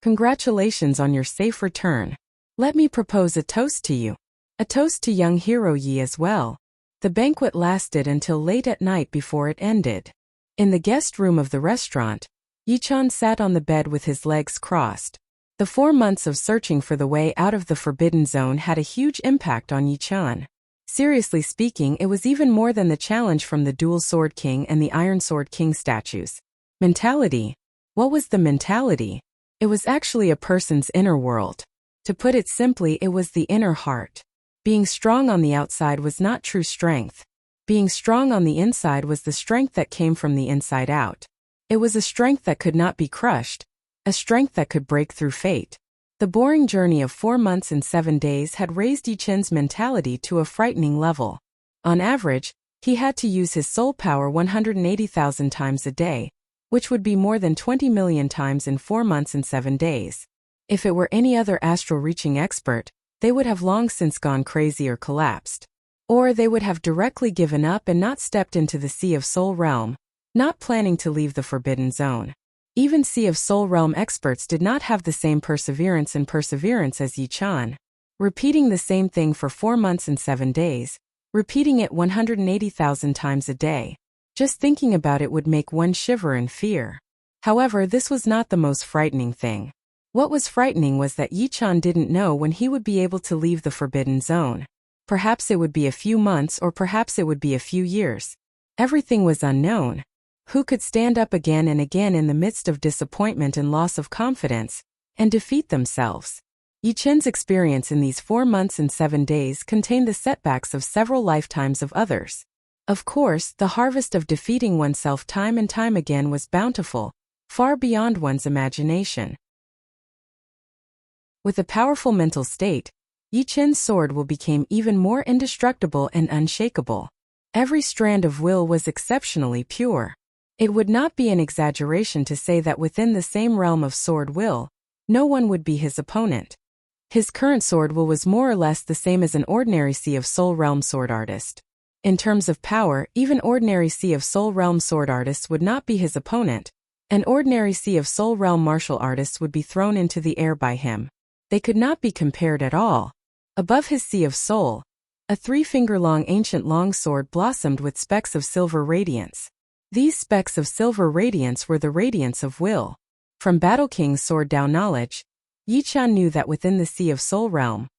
Congratulations on your safe return. Let me propose a toast to you. A toast to young hero Yi as well. The banquet lasted until late at night before it ended. In the guest room of the restaurant, Yi-chan sat on the bed with his legs crossed. The 4 months of searching for the way out of the Forbidden Zone had a huge impact on Yi-chan. Seriously speaking, it was even more than the challenge from the Dual Sword King and the Iron Sword King statues. Mentality. What was the mentality? It was actually a person's inner world. To put it simply, it was the inner heart. Being strong on the outside was not true strength. Being strong on the inside was the strength that came from the inside out. It was a strength that could not be crushed, a strength that could break through fate. The boring journey of 4 months and 7 days had raised Yi-chan's mentality to a frightening level. On average, he had to use his soul power 180,000 times a day, which would be more than 20 million times in 4 months and 7 days. If it were any other astral-reaching expert, they would have long since gone crazy or collapsed. Or they would have directly given up and not stepped into the Sea of Soul Realm, not planning to leave the Forbidden Zone. Even Sea of Soul Realm experts did not have the same perseverance as Yi-chan. Repeating the same thing for 4 months and 7 days, repeating it 180,000 times a day. Just thinking about it would make one shiver in fear. However, this was not the most frightening thing. What was frightening was that Yi-chan didn't know when he would be able to leave the Forbidden Zone. Perhaps it would be a few months or perhaps it would be a few years. Everything was unknown. Who could stand up again and again in the midst of disappointment and loss of confidence, and defeat themselves? Yi-chan's experience in these 4 months and 7 days contained the setbacks of several lifetimes of others. Of course, the harvest of defeating oneself time and time again was bountiful, far beyond one's imagination. With a powerful mental state, Yi-chan's sword will become even more indestructible and unshakable. Every strand of will was exceptionally pure. It would not be an exaggeration to say that within the same realm of sword will, no one would be his opponent. His current sword will was more or less the same as an ordinary Sea of Soul Realm sword artist. In terms of power, even ordinary Sea of Soul Realm sword artists would not be his opponent. An ordinary Sea of Soul Realm martial artist would be thrown into the air by him. They could not be compared at all. Above his Sea of Soul, a 3-finger-long ancient longsword blossomed with specks of silver radiance. These specks of silver radiance were the radiance of will. From Battle King's sword down knowledge, Yi-chan knew that within the Sea of Soul Realm,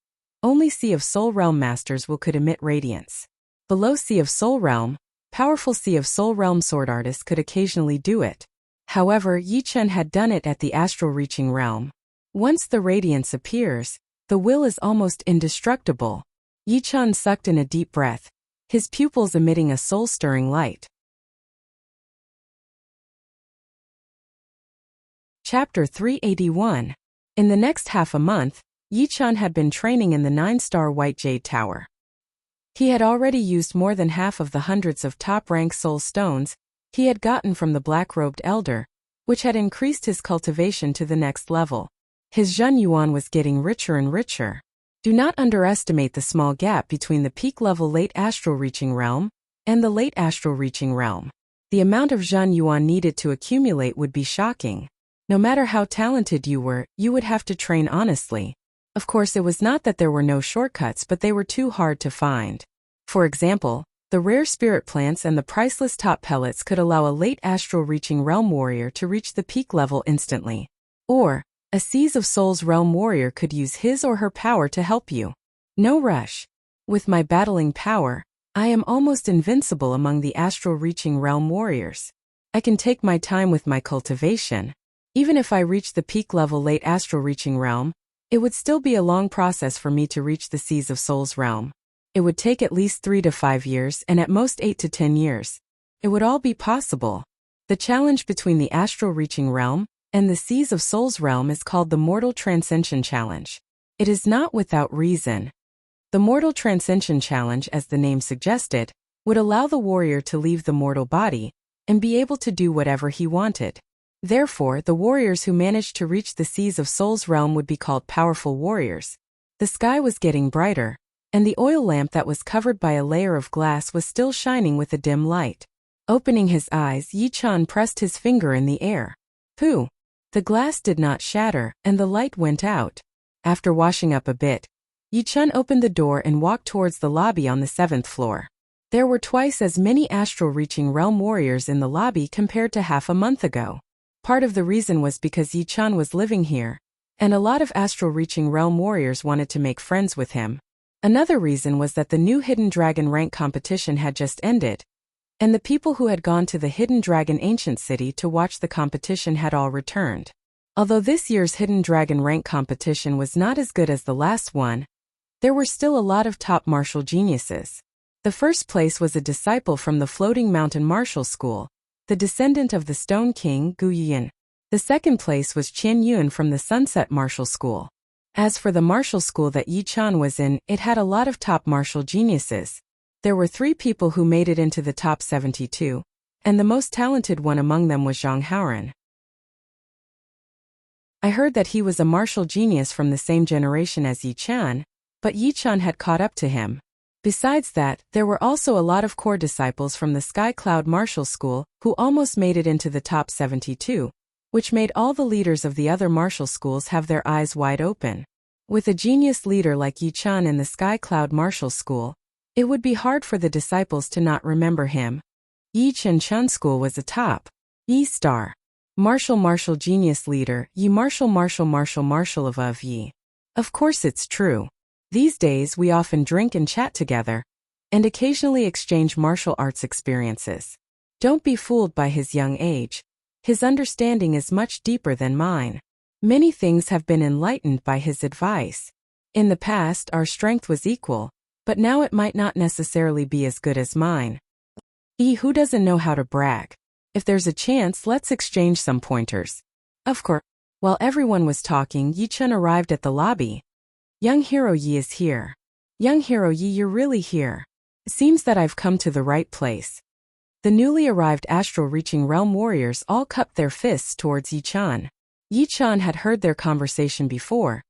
only Sea of Soul Realm masters could emit radiance. Below Sea of Soul Realm, powerful Sea of Soul Realm sword artists could occasionally do it. However, Yi-chan had done it at the astral reaching realm. Once the radiance appears, the will is almost indestructible. Yi-chan sucked in a deep breath, his pupils emitting a soul-stirring light. Chapter 381. In the next half a month, Yi-chan had been training in the 9-star White Jade Tower. He had already used more than half of the hundreds of top-rank soul stones he had gotten from the black-robed elder, which had increased his cultivation to the next level. His Zhen Yuan was getting richer and richer. Do not underestimate the small gap between the peak-level late astral reaching realm and the late astral reaching realm. The amount of Zhen Yuan needed to accumulate would be shocking. No matter how talented you were, you would have to train honestly. Of course, it was not that there were no shortcuts, but they were too hard to find. For example, the rare spirit plants and the priceless top pellets could allow a late astral reaching realm warrior to reach the peak level instantly. Or, A Seas of Souls realm warrior could use his or her power to help you. No rush. With my battling power, I am almost invincible among the astral-reaching realm warriors. I can take my time with my cultivation. Even if I reach the peak level late astral-reaching realm, it would still be a long process for me to reach the Seas of Souls realm. It would take at least 3 to 5 years and at most 8 to 10 years. It would all be possible. The challenge between the astral-reaching realm and the Seas of Souls realm is called the Mortal Transcension Challenge. It is not without reason. The Mortal Transcension Challenge, as the name suggested, would allow the warrior to leave the mortal body and be able to do whatever he wanted. Therefore, the warriors who managed to reach the Seas of Souls realm would be called powerful warriors. The sky was getting brighter, and the oil lamp that was covered by a layer of glass was still shining with a dim light. Opening his eyes, Yi-chan pressed his finger in the air. Pooh! The glass did not shatter, and the light went out. After washing up a bit, Yi-chan opened the door and walked towards the lobby on the 7th floor. There were twice as many astral-reaching realm warriors in the lobby compared to half a month ago. Part of the reason was because Yi-chan was living here, and a lot of astral-reaching realm warriors wanted to make friends with him. Another reason was that the new Hidden Dragon rank competition had just ended, and the people who had gone to the Hidden Dragon Ancient City to watch the competition had all returned. Although this year's Hidden Dragon rank competition was not as good as the last one, there were still a lot of top martial geniuses. The first place was a disciple from the Floating Mountain Martial School, the descendant of the Stone King, Gu Yin. The second place was Qian Yun from the Sunset Martial School. As for the martial school that Yi-chan was in, it had a lot of top martial geniuses. There were 3 people who made it into the top 72, and the most talented one among them was Zhang Haoran. I heard that he was a martial genius from the same generation as Yi-chan, but Yi-chan had caught up to him. Besides that, there were also a lot of core disciples from the Sky Cloud Martial School who almost made it into the top 72, which made all the leaders of the other martial schools have their eyes wide open. With a genius leader like Yi-chan in the Sky Cloud Martial School, it would be hard for the disciples to not remember him. Yi-chan Chun School was a top Yi-star. Martial genius leader, Yi martial of Yi. Of course it's true. These days we often drink and chat together, and occasionally exchange martial arts experiences. Don't be fooled by his young age. His understanding is much deeper than mine. Many things have been enlightened by his advice. In the past our strength was equal, but now it might not necessarily be as good as mine. Who doesn't know how to brag? If there's a chance, let's exchange some pointers. Of course. While everyone was talking, Yi-chan arrived at the lobby. Young hero Yi is here. Young hero Yi, you're really here. It seems that I've come to the right place. The newly arrived astral-reaching realm warriors all cupped their fists towards Yi-chan. Yi-chan had heard their conversation before,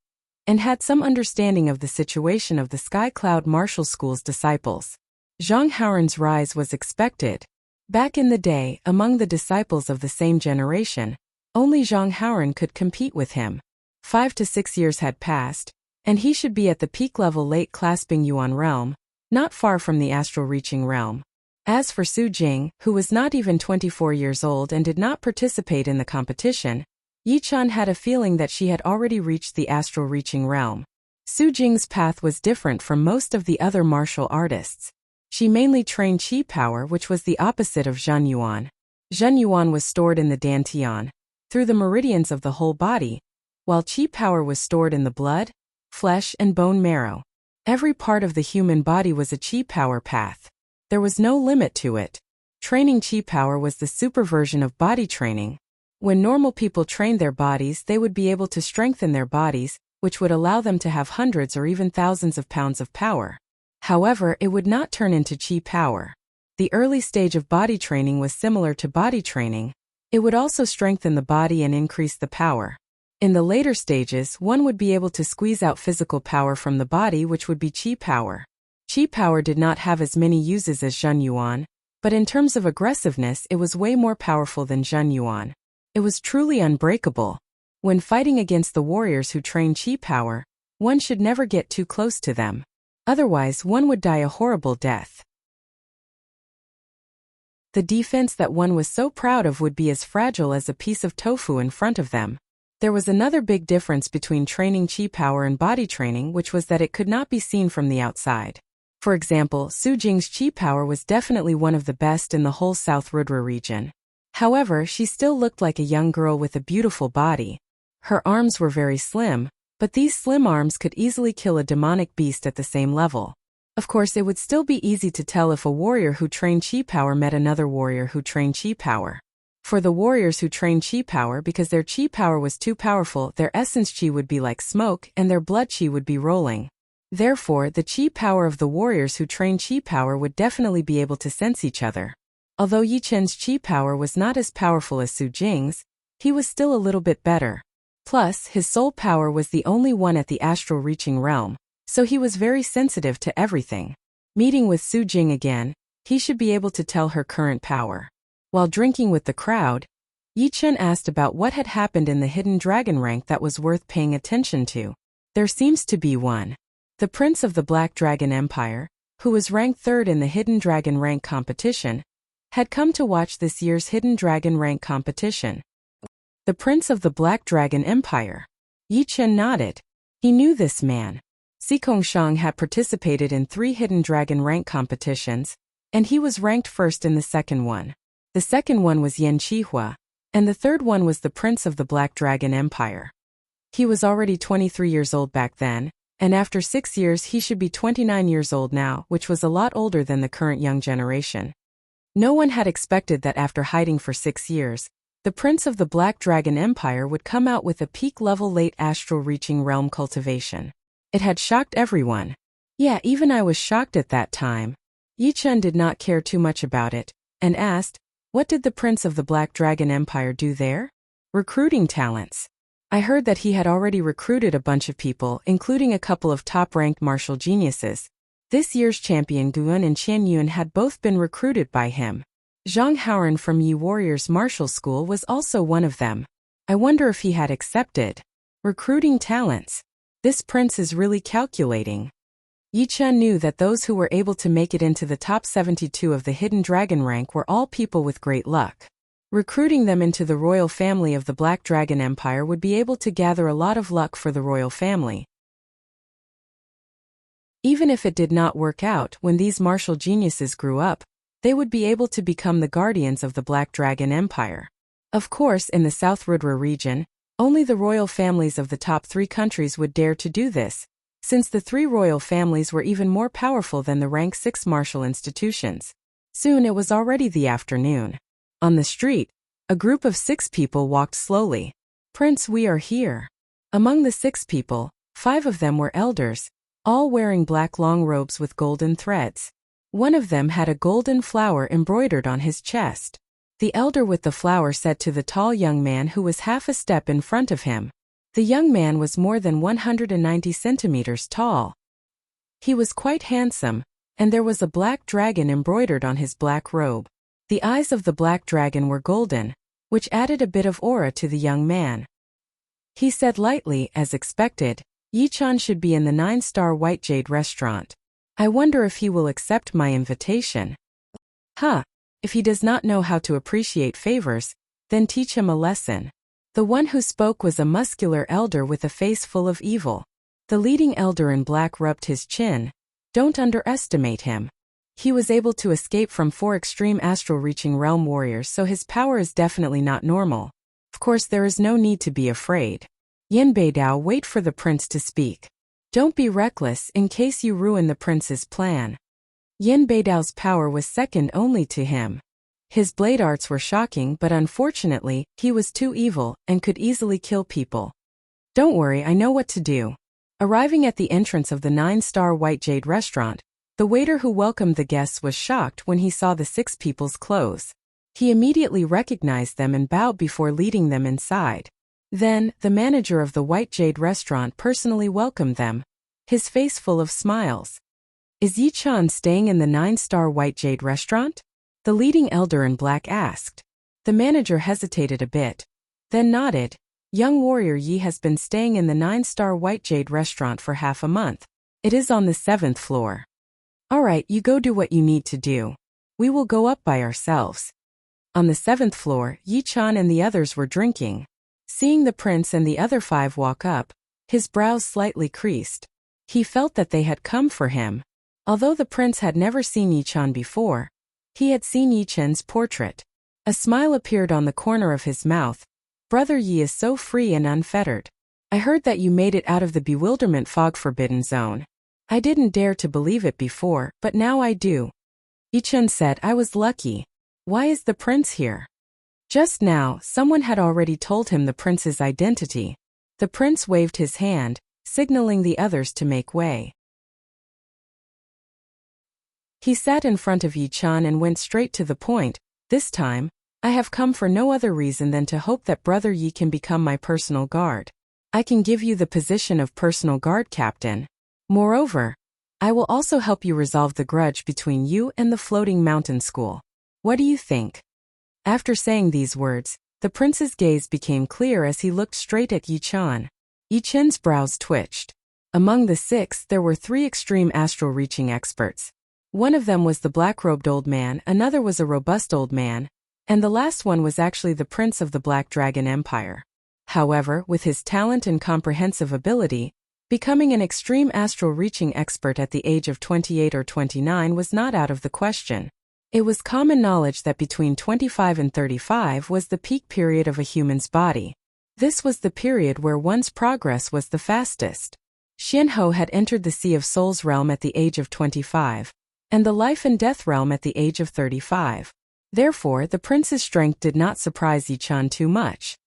and had some understanding of the situation of the Sky Cloud Martial School's disciples. Zhang Haoran's rise was expected. Back in the day, among the disciples of the same generation, only Zhang Haoran could compete with him. 5 to 6 years had passed, and he should be at the peak level late clasping Yuan realm, not far from the astral-reaching realm. As for Su Jing, who was not even 24 years old and did not participate in the competition, Yi-chan had a feeling that she had already reached the astral-reaching realm. Su Jing's path was different from most of the other martial artists. She mainly trained qi power, which was the opposite of Zhen Yuan. Zhen Yuan was stored in the dantian, through the meridians of the whole body, while qi power was stored in the blood, flesh and bone marrow. Every part of the human body was a qi power path. There was no limit to it. Training qi power was the superversion of body training. When normal people trained their bodies, they would be able to strengthen their bodies, which would allow them to have hundreds or even thousands of pounds of power. However, it would not turn into qi power. The early stage of body training was similar to body training. It would also strengthen the body and increase the power. In the later stages, one would be able to squeeze out physical power from the body, which would be qi power. Qi power did not have as many uses as Zhen Yuan, but in terms of aggressiveness it was way more powerful than Zhen Yuan. It was truly unbreakable. When fighting against the warriors who train qi power, one should never get too close to them. Otherwise one would die a horrible death. The defense that one was so proud of would be as fragile as a piece of tofu in front of them. There was another big difference between training chi power and body training, which was that it could not be seen from the outside. For example, Su Jing's chi power was definitely one of the best in the whole South Rudra region. However, she still looked like a young girl with a beautiful body. Her arms were very slim, but these slim arms could easily kill a demonic beast at the same level. Of course, it would still be easy to tell if a warrior who trained chi power met another warrior who trained chi power. For the warriors who trained chi power, because their chi power was too powerful, their essence chi would be like smoke and their blood chi would be rolling. Therefore, the chi power of the warriors who trained chi power would definitely be able to sense each other. Although Yi Chen's chi power was not as powerful as Su Jing's, he was still a little bit better. Plus, his soul power was the only one at the astral reaching realm, so he was very sensitive to everything. Meeting with Su Jing again, he should be able to tell her current power. While drinking with the crowd, Yi Chen asked about what had happened in the hidden dragon rank that was worth paying attention to. There seems to be one. The Prince of the Black Dragon Empire, who was ranked 3rd in the Hidden Dragon rank competition, had come to watch this year's Hidden Dragon rank competition. The Prince of the Black Dragon Empire. Yi Chen nodded. He knew this man. Si Kongshang had participated in 3 Hidden Dragon rank competitions, and he was ranked 1st in the second one. The second one was Yan Qihua, and the third one was the Prince of the Black Dragon Empire. He was already 23 years old back then, and after 6 years he should be 29 years old now, which was a lot older than the current young generation. No one had expected that after hiding for 6 years, the Prince of the Black Dragon Empire would come out with a peak-level late astral reaching realm cultivation. It had shocked everyone. Yeah, even I was shocked at that time. Yi Chen did not care too much about it, and asked, what did the Prince of the Black Dragon Empire do there? Recruiting talents. I heard that he had already recruited a bunch of people, including a couple of top-ranked martial geniuses. This year's champion Guan and Qian Yun had both been recruited by him. Zhang Haoran from Yi Warriors Martial School was also one of them. I wonder if he had accepted. Recruiting talents. This prince is really calculating. Yi Chen knew that those who were able to make it into the top 72 of the Hidden Dragon rank were all people with great luck. Recruiting them into the royal family of the Black Dragon Empire would be able to gather a lot of luck for the royal family. Even if it did not work out when these martial geniuses grew up, they would be able to become the guardians of the Black Dragon Empire. Of course, in the South Rudra region, only the royal families of the top 3 countries would dare to do this, since the 3 royal families were even more powerful than the rank 6 martial institutions. Soon it was already the afternoon. On the street, a group of 6 people walked slowly. Prince, we are here. Among the 6 people, 5 of them were elders, all wearing black long robes with golden threads. One of them had a golden flower embroidered on his chest. The elder with the flower said to the tall young man who was half a step in front of him. The young man was more than 190 centimeters tall. He was quite handsome, and there was a black dragon embroidered on his black robe. The eyes of the black dragon were golden, which added a bit of aura to the young man. He said lightly, as expected, Yi Chen should be in the 9-star White Jade restaurant. I wonder if he will accept my invitation. If he does not know how to appreciate favors, then teach him a lesson. The one who spoke was a muscular elder with a face full of evil. The leading elder in black rubbed his chin. Don't underestimate him. He was able to escape from 4 extreme astral reaching realm warriors, so his power is definitely not normal. Of course, there is no need to be afraid. Yin Beidao, wait for the prince to speak. Don't be reckless in case you ruin the prince's plan. Yin Beidao's power was second only to him. His blade arts were shocking, but unfortunately, he was too evil and could easily kill people. Don't worry, I know what to do. Arriving at the entrance of the 9-star White Jade restaurant, the waiter who welcomed the guests was shocked when he saw the 6 people's clothes. He immediately recognized them and bowed before leading them inside. Then, the manager of the White Jade restaurant personally welcomed them, his face full of smiles. Is Yi Chen staying in the 9-star White Jade restaurant? The leading elder in black asked. The manager hesitated a bit, then nodded. Young warrior Yi has been staying in the 9-star White Jade restaurant for half a month. It is on the 7th floor. Alright, you go do what you need to do. We will go up by ourselves. On the 7th floor, Yi Chen and the others were drinking. Seeing the prince and the other 5 walk up, his brows slightly creased. He felt that they had come for him. Although the prince had never seen Yichun before, he had seen Yichun's portrait. A smile appeared on the corner of his mouth. Brother Yi is so free and unfettered. I heard that you made it out of the bewilderment fog forbidden zone. I didn't dare to believe it before, but now I do. Yichun said, I was lucky. Why is the prince here? Just now, someone had already told him the prince's identity. The prince waved his hand, signaling the others to make way. He sat in front of Yichun and went straight to the point. This time, I have come for no other reason than to hope that Brother Yi can become my personal guard. I can give you the position of personal guard captain. Moreover, I will also help you resolve the grudge between you and the floating mountain school. What do you think? After saying these words, the prince's gaze became clear as he looked straight at Yichun. Yichun's brows twitched. Among the 6, there were 3 extreme astral reaching experts. One of them was the black-robed old man, another was a robust old man, and the last one was actually the prince of the Black Dragon Empire. However, with his talent and comprehensive ability, becoming an extreme astral reaching expert at the age of 28 or 29 was not out of the question. It was common knowledge that between 25 and 35 was the peak period of a human's body. This was the period where one's progress was the fastest. Xianhou had entered the Sea of Souls realm at the age of 25, and the Life and Death realm at the age of 35. Therefore, the prince's strength did not surprise Yichun too much.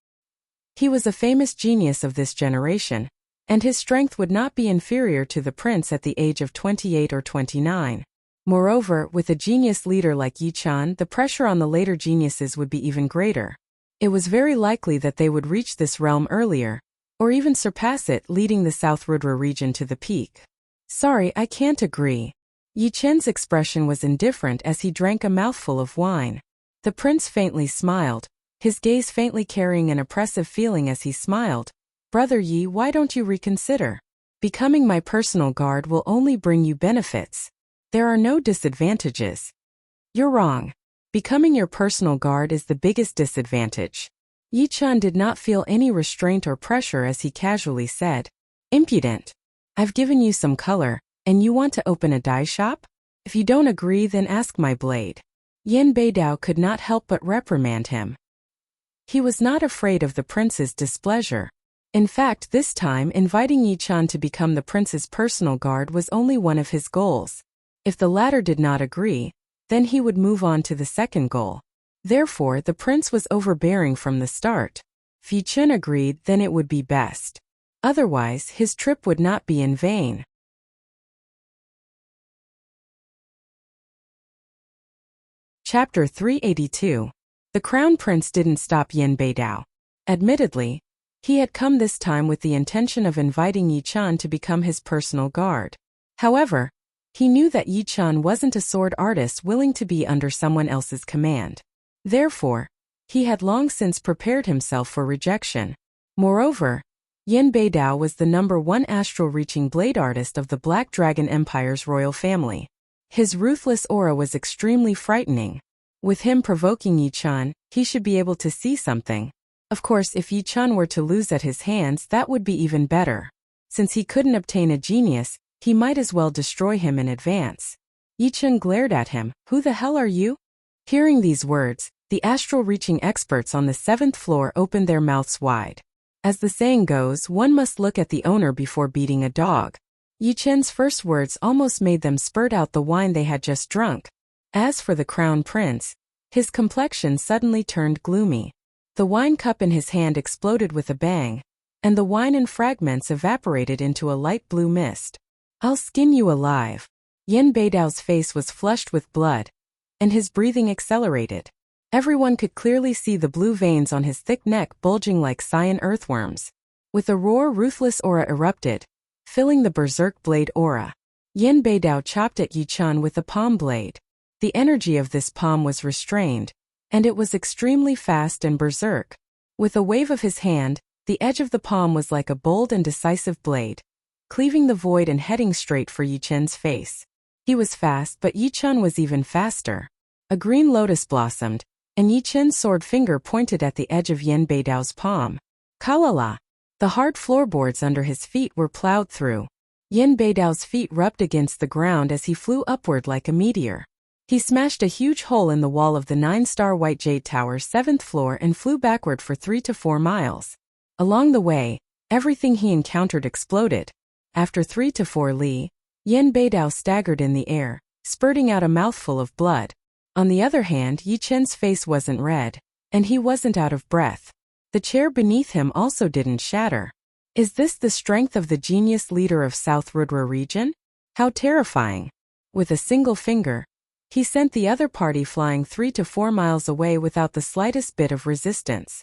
He was a famous genius of this generation, and his strength would not be inferior to the prince at the age of 28 or 29. Moreover, with a genius leader like Yichun, the pressure on the later geniuses would be even greater. It was very likely that they would reach this realm earlier, or even surpass it, leading the South Rudra region to the peak. Sorry, I can't agree. Yichun's expression was indifferent as he drank a mouthful of wine. The prince faintly smiled, his gaze faintly carrying an oppressive feeling as he smiled. Brother Yi, why don't you reconsider? Becoming my personal guard will only bring you benefits. There are no disadvantages. You're wrong. Becoming your personal guard is the biggest disadvantage. Yichun did not feel any restraint or pressure as he casually said, Impudent. I've given you some color, and you want to open a dye shop? If you don't agree, then ask my blade. Yan Beidao could not help but reprimand him. He was not afraid of the prince's displeasure. In fact, this time inviting Yichun to become the prince's personal guard was only one of his goals. If the latter did not agree, then he would move on to the second goal. Therefore, the prince was overbearing from the start. If Yichun agreed, then it would be best. Otherwise, his trip would not be in vain. Chapter 382. The Crown Prince didn't stop Yan Beidao. Admittedly, he had come this time with the intention of inviting Yichun to become his personal guard. However, he knew that Yichun wasn't a sword artist willing to be under someone else's command. Therefore, he had long since prepared himself for rejection. Moreover, Yan Beidao was the #1 astral-reaching blade artist of the Black Dragon Empire's royal family. His ruthless aura was extremely frightening. With him provoking Yichun, he should be able to see something. Of course, if Yichun were to lose at his hands, that would be even better. Since he couldn't obtain a genius, he might as well destroy him in advance. Yichun glared at him. Who the hell are you? Hearing these words, the astral-reaching experts on the 7th floor opened their mouths wide. As the saying goes, one must look at the owner before beating a dog. Yichun's first words almost made them spurt out the wine they had just drunk. As for the Crown Prince, his complexion suddenly turned gloomy. The wine cup in his hand exploded with a bang, and the wine in fragments evaporated into a light blue mist. I'll skin you alive. Yan Beidao's face was flushed with blood, and his breathing accelerated. Everyone could clearly see the blue veins on his thick neck bulging like cyan earthworms. With a roar, ruthless aura erupted, filling the berserk blade aura. Yan Beidao chopped at Yichun with a palm blade. The energy of this palm was restrained, and it was extremely fast and berserk. With a wave of his hand, the edge of the palm was like a bold and decisive blade, cleaving the void and heading straight for Yichun's face. He was fast, but Yichun was even faster. A green lotus blossomed, and Yichun's sword finger pointed at the edge of Yan Beidao's palm. Kalala! The hard floorboards under his feet were plowed through. Yin Beidao's feet rubbed against the ground as he flew upward like a meteor. He smashed a huge hole in the wall of the 9-star White Jade Tower's 7th floor and flew backward for 3 to 4 miles. Along the way, everything he encountered exploded. After 3 to 4 li, Yin Beidao staggered in the air, spurting out a mouthful of blood. On the other hand, Yi Chen's face wasn't red, and he wasn't out of breath. The chair beneath him also didn't shatter. Is this the strength of the genius leader of South Rudra region? How terrifying! With a single finger, he sent the other party flying 3 to 4 miles away without the slightest bit of resistance.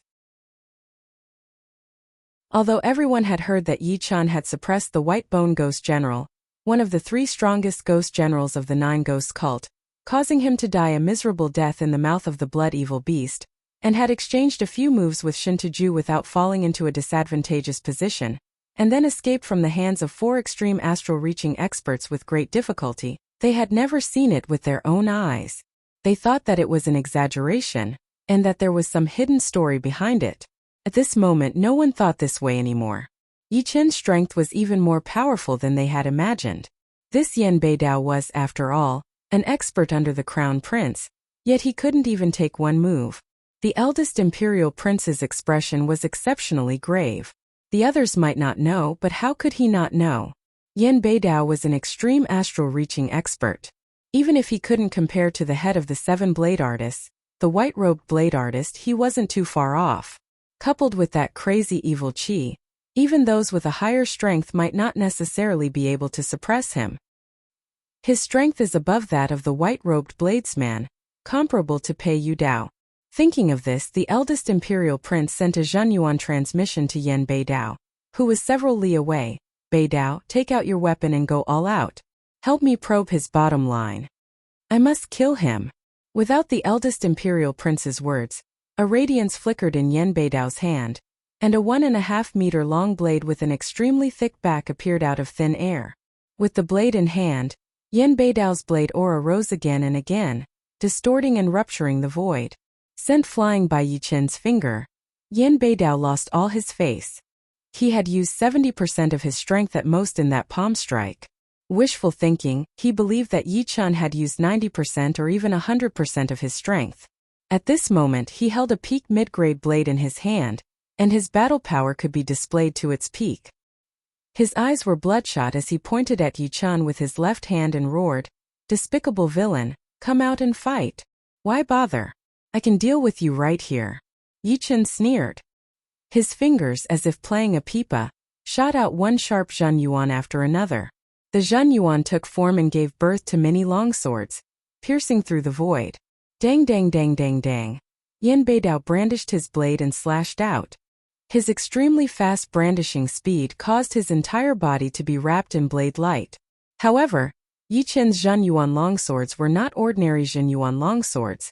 Although everyone had heard that Yi Chen had suppressed the White Bone Ghost General, one of the 3 strongest ghost generals of the 9 Ghost cult, causing him to die a miserable death in the mouth of the blood evil beast, and had exchanged a few moves with Shintuju without falling into a disadvantageous position, and then escaped from the hands of 4 extreme astral-reaching experts with great difficulty, they had never seen it with their own eyes. They thought that it was an exaggeration, and that there was some hidden story behind it. At this moment no one thought this way anymore. Yi Chen's strength was even more powerful than they had imagined. This Yin Beidao was, after all, an expert under the Crown Prince, yet he couldn't even take one move. The eldest imperial prince's expression was exceptionally grave. The others might not know, but how could he not know? Yin Beidao was an extreme astral-reaching expert. Even if he couldn't compare to the head of the 7 blade artists, the white-robed blade artist, he wasn't too far off. Coupled with that crazy evil qi, even those with a higher strength might not necessarily be able to suppress him. His strength is above that of the white-robed bladesman, comparable to Pei Yudao. Thinking of this, the eldest imperial prince sent a Zhenyuan transmission to Yin Beidao, who was several li away. Beidao, take out your weapon and go all out. Help me probe his bottom line. I must kill him. Without the eldest imperial prince's words, a radiance flickered in Yin Beidao's hand, and a 1.5 meter long blade with an extremely thick back appeared out of thin air. With the blade in hand, Yin Beidao's blade aura rose again and again, distorting and rupturing the void. Sent flying by Yi Chen's finger, Yin Beidao lost all his face. He had used 70% of his strength at most in that palm strike. Wishful thinking, he believed that Yi Chen had used 90% or even 100% of his strength. At this moment he held a peak mid-grade blade in his hand, and his battle power could be displayed to its peak. His eyes were bloodshot as he pointed at Yi Chen with his left hand and roared, "Despicable villain, come out and fight. Why bother? I can deal with you right here." Yi Chen sneered. His fingers, as if playing a pipa, shot out one sharp Zhenyuan after another. The Zhenyuan took form and gave birth to many longswords, piercing through the void. Dang dang dang dang dang. Yin Beidao brandished his blade and slashed out. His extremely fast brandishing speed caused his entire body to be wrapped in blade light. However, Yi Chen's Zhenyuan longswords were not ordinary Zhenyuan longswords,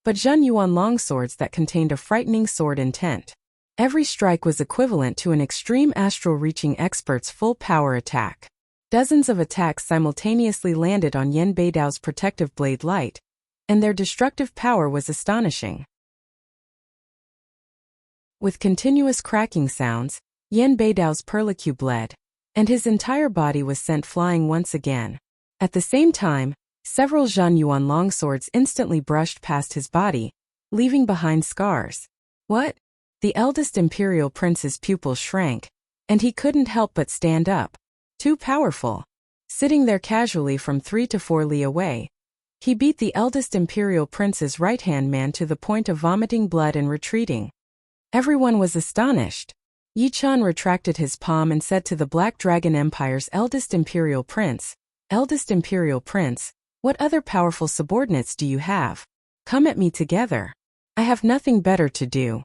but Zhenyuan longswords that contained a frightening sword intent. Every strike was equivalent to an extreme astral-reaching expert's full-power attack. Dozens of attacks simultaneously landed on Yin Beidao's protective blade light, and their destructive power was astonishing. With continuous cracking sounds, Yin Beidao's perlicue bled, and his entire body was sent flying once again. At the same time, several Zhenyuan longswords instantly brushed past his body, leaving behind scars. What? The eldest imperial prince's pupils shrank, and he couldn't help but stand up. Too powerful. Sitting there casually from 3 to 4 li away, he beat the eldest imperial prince's right-hand man to the point of vomiting blood and retreating. Everyone was astonished. Yi Chen retracted his palm and said to the Black Dragon Empire's eldest imperial prince, "Eldest imperial prince, what other powerful subordinates do you have? Come at me together. I have nothing better to do."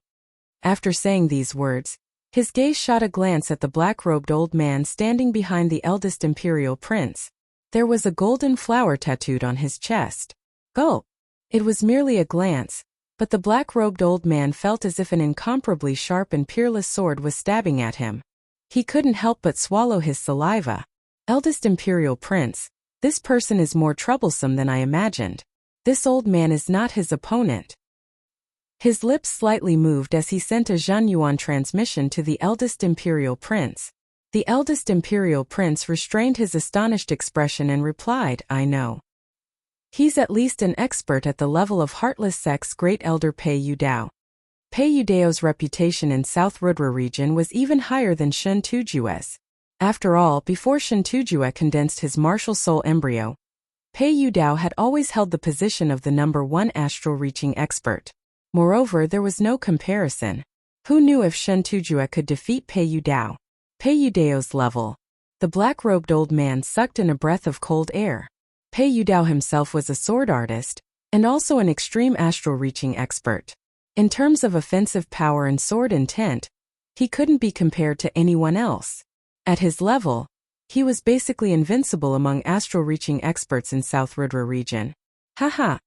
After saying these words, his gaze shot a glance at the black-robed old man standing behind the eldest imperial prince. There was a golden flower tattooed on his chest. Gulp! It was merely a glance, but the black-robed old man felt as if an incomparably sharp and peerless sword was stabbing at him. He couldn't help but swallow his saliva. Eldest imperial prince, this person is more troublesome than I imagined. This old man is not his opponent. His lips slightly moved as he sent a Zhenyuan transmission to the eldest imperial prince. The eldest imperial prince restrained his astonished expression and replied, "I know. He's at least an expert at the level of Heartless Sect's Great Elder Pei Yudao." Pei Yudao's reputation in South Rudra region was even higher than Shun Tujue's. After all, before Shun Tujue condensed his martial soul embryo, Pei Yudao had always held the position of the #1 astral-reaching expert. Moreover, there was no comparison. Who knew if Shun Tujue could defeat Pei Yudao? Pei Yudao's level. The black-robed old man sucked in a breath of cold air. Pei Yudao himself was a sword artist, and also an extreme astral-reaching expert. In terms of offensive power and sword intent, he couldn't be compared to anyone else. At his level, he was basically invincible among astral-reaching experts in South Rudra region. Haha.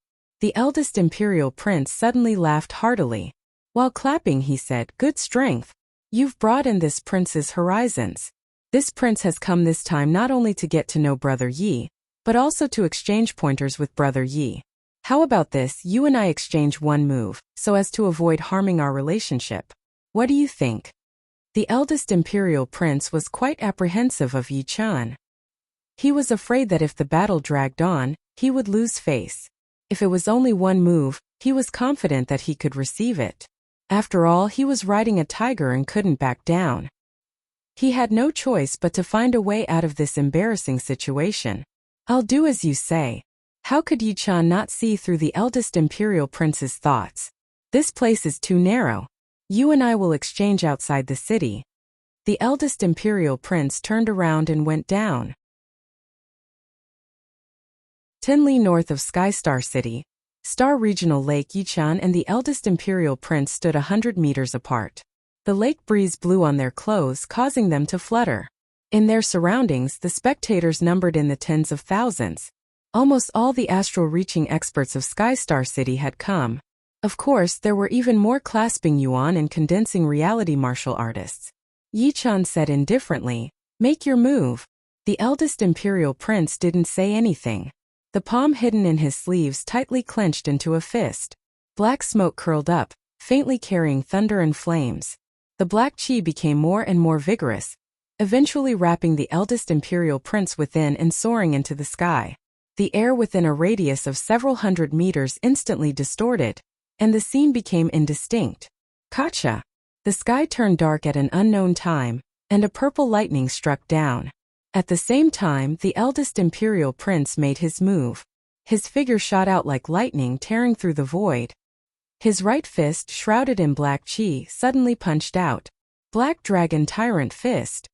The eldest imperial prince suddenly laughed heartily. While clapping, he said, "Good strength. You've broadened this prince's horizons. This prince has come this time not only to get to know Brother Yi, but also to exchange pointers with Brother Yi. How about this, you and I exchange one move, so as to avoid harming our relationship? What do you think?" The eldest imperial prince was quite apprehensive of Yi Chan. He was afraid that if the battle dragged on, he would lose face. If it was only one move, he was confident that he could receive it. After all, he was riding a tiger and couldn't back down. He had no choice but to find a way out of this embarrassing situation. "I'll do as you say." How could Yi Chan not see through the eldest imperial prince's thoughts? "This place is too narrow. You and I will exchange outside the city." The eldest imperial prince turned around and went down. 10 li north of Skystar City, Star Regional Lake Yichan and the eldest imperial prince stood 100 meters apart. The lake breeze blew on their clothes, causing them to flutter. In their surroundings, the spectators numbered in the tens of thousands. Almost all the astral-reaching experts of Skystar City had come. Of course, there were even more clasping yuan and condensing reality martial artists. Yichan said indifferently, "Make your move." The eldest imperial prince didn't say anything. The palm hidden in his sleeves tightly clenched into a fist. Black smoke curled up, faintly carrying thunder and flames. The black chi became more and more vigorous, eventually wrapping the eldest imperial prince within and soaring into the sky. The air within a radius of several hundred meters instantly distorted, and the scene became indistinct. Gotcha! The sky turned dark at an unknown time, and a purple lightning struck down. At the same time, the eldest imperial prince made his move. His figure shot out like lightning, tearing through the void. His right fist, shrouded in black chi, suddenly punched out. Black Dragon Tyrant Fist.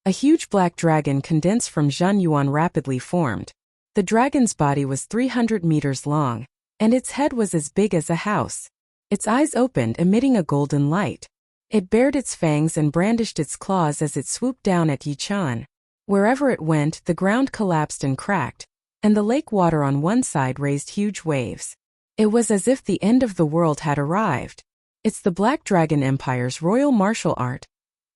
A huge black dragon condensed from Zhenyuan rapidly formed. The dragon's body was 300 meters long, and its head was as big as a house. Its eyes opened, emitting a golden light. It bared its fangs and brandished its claws as it swooped down at Yichan. Wherever it went, the ground collapsed and cracked, and the lake water on one side raised huge waves. It was as if the end of the world had arrived. It's the Black Dragon Empire's royal martial art,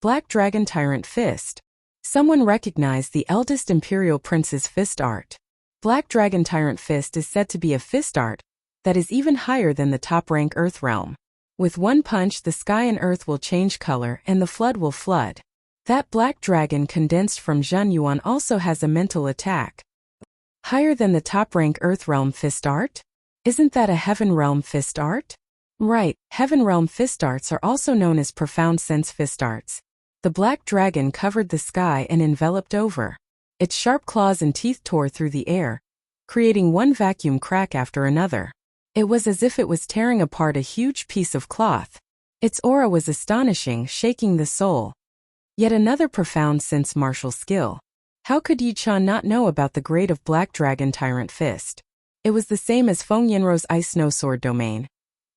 Black Dragon Tyrant Fist. Someone recognized the eldest imperial prince's fist art. Black Dragon Tyrant Fist is said to be a fist art that is even higher than the top-rank Earth realm. With one punch, the sky and earth will change color and the flood will flood. That black dragon condensed from Zhenyuan also has a mental attack. Higher than the top-rank Earth realm fist art? Isn't that a Heaven realm fist art? Right, Heaven realm fist arts are also known as profound sense fist arts. The black dragon covered the sky and enveloped over. Its sharp claws and teeth tore through the air, creating one vacuum crack after another. It was as if it was tearing apart a huge piece of cloth. Its aura was astonishing, shaking the soul. Yet another profound sense martial skill. How could Yichan not know about the grade of Black Dragon Tyrant Fist? It was the same as Feng Yinrou's Ice Snow Sword domain,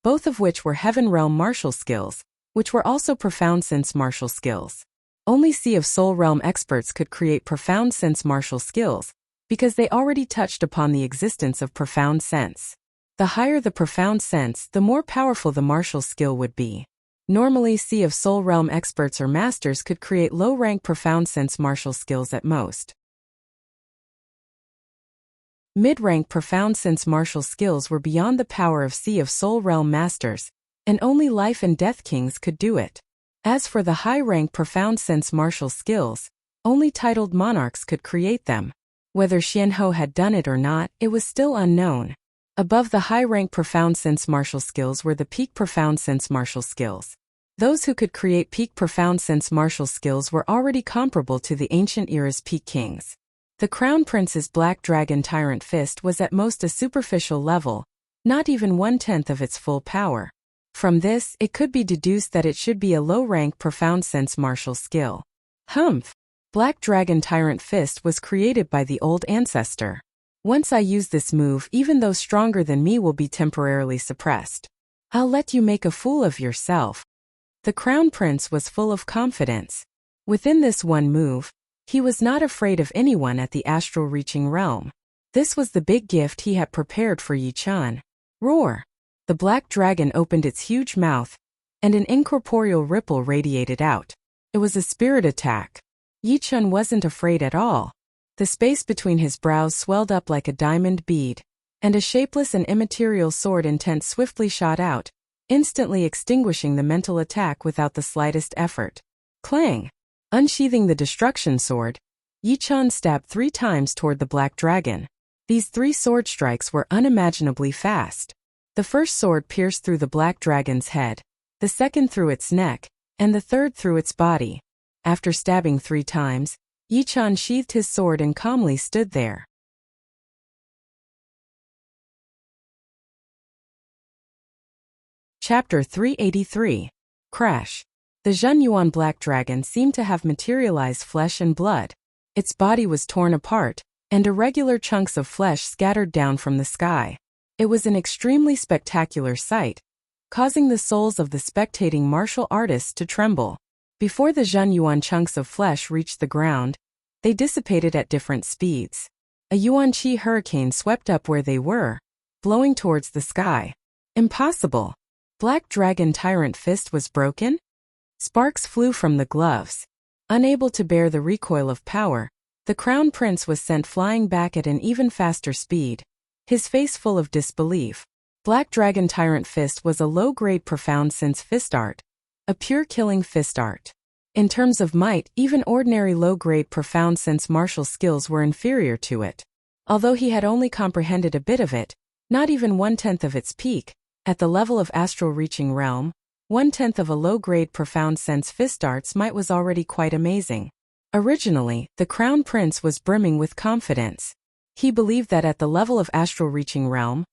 both of which were Heaven Realm martial skills, which were also profound sense martial skills. Only Sea of Soul Realm experts could create profound sense martial skills, because they already touched upon the existence of profound sense. The higher the profound sense, the more powerful the martial skill would be. Normally, Sea of Soul Realm experts or masters could create low-rank profound sense martial skills at most. Mid-rank profound sense martial skills were beyond the power of Sea of Soul Realm masters, and only life and death kings could do it. As for the high-rank profound sense martial skills, only titled monarchs could create them. Whether Xianhou had done it or not, it was still unknown. Above the high-rank profound sense martial skills were the peak profound sense martial skills. Those who could create peak profound sense martial skills were already comparable to the ancient era's peak kings. The Crown Prince's Black Dragon Tyrant Fist was at most a superficial level, not even 1/10 of its full power. From this, it could be deduced that it should be a low-rank profound sense martial skill. Humph! Black Dragon Tyrant Fist was created by the old ancestor. Once I use this move, even though stronger than me will be temporarily suppressed. I'll let you make a fool of yourself. The Crown Prince was full of confidence. Within this one move, he was not afraid of anyone at the astral reaching realm. This was the big gift he had prepared for Yi-chan. Roar! The black dragon opened its huge mouth, and an incorporeal ripple radiated out. It was a spirit attack. Yi-chan wasn't afraid at all. The space between his brows swelled up like a diamond bead, and a shapeless and immaterial sword intent swiftly shot out, instantly extinguishing the mental attack without the slightest effort. Clang! Unsheathing the destruction sword, Yi-chan stabbed 3 times toward the black dragon. These 3 sword strikes were unimaginably fast. The first sword pierced through the black dragon's head, the second through its neck, and the third through its body. After stabbing 3 times, Yi-chan sheathed his sword and calmly stood there. Chapter 383. Crash. The Zhenyuan black dragon seemed to have materialized flesh and blood. Its body was torn apart, and irregular chunks of flesh scattered down from the sky. It was an extremely spectacular sight, causing the souls of the spectating martial artists to tremble. Before the Zhenyuan chunks of flesh reached the ground, they dissipated at different speeds. A yuan-chi hurricane swept up where they were, blowing towards the sky. Impossible! Black Dragon Tyrant Fist was broken? Sparks flew from the gloves. Unable to bear the recoil of power, the Crown Prince was sent flying back at an even faster speed, his face full of disbelief. Black Dragon Tyrant Fist was a low-grade profound sense fist art, a pure killing fist art. In terms of might, even ordinary low-grade profound sense martial skills were inferior to it. Although he had only comprehended a bit of it, not even 1/10 of its peak, at the level of astral reaching realm, 1/10 of a low-grade profound sense fist art's might was already quite amazing. Originally, the Crown Prince was brimming with confidence. He believed that at the level of astral reaching realm,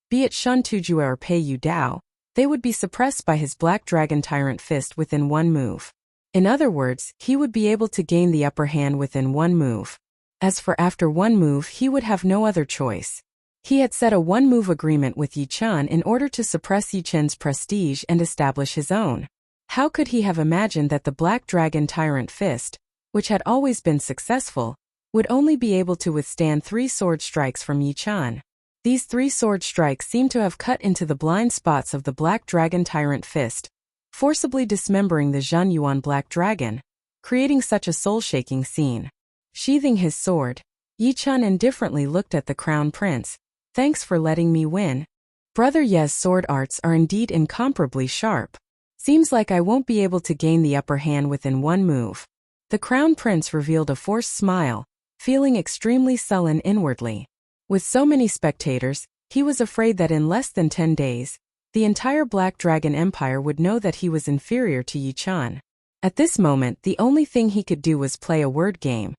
be it Shun Tujue or Pei Yu Dao, they would be suppressed by his Black Dragon Tyrant Fist within one move. In other words, he would be able to gain the upper hand within one move. As for after one move, he would have no other choice. He had set a one-move agreement with Yi-chan in order to suppress Yi-chan's prestige and establish his own. How could he have imagined that the Black Dragon Tyrant Fist, which had always been successful, would only be able to withstand 3 sword strikes from Yi-chan? These 3 sword strikes seemed to have cut into the blind spots of the Black Dragon Tyrant Fist, forcibly dismembering the Zhenyuan Black Dragon, creating such a soul-shaking scene. Sheathing his sword, Yi-chan indifferently looked at the Crown Prince. Thanks for letting me win. Brother Ye's sword arts are indeed incomparably sharp. Seems like I won't be able to gain the upper hand within one move. The Crown Prince revealed a forced smile, feeling extremely sullen inwardly. With so many spectators, he was afraid that in less than 10 days, the entire Black Dragon Empire would know that he was inferior to Yi-chan. At this moment, the only thing he could do was play a word game,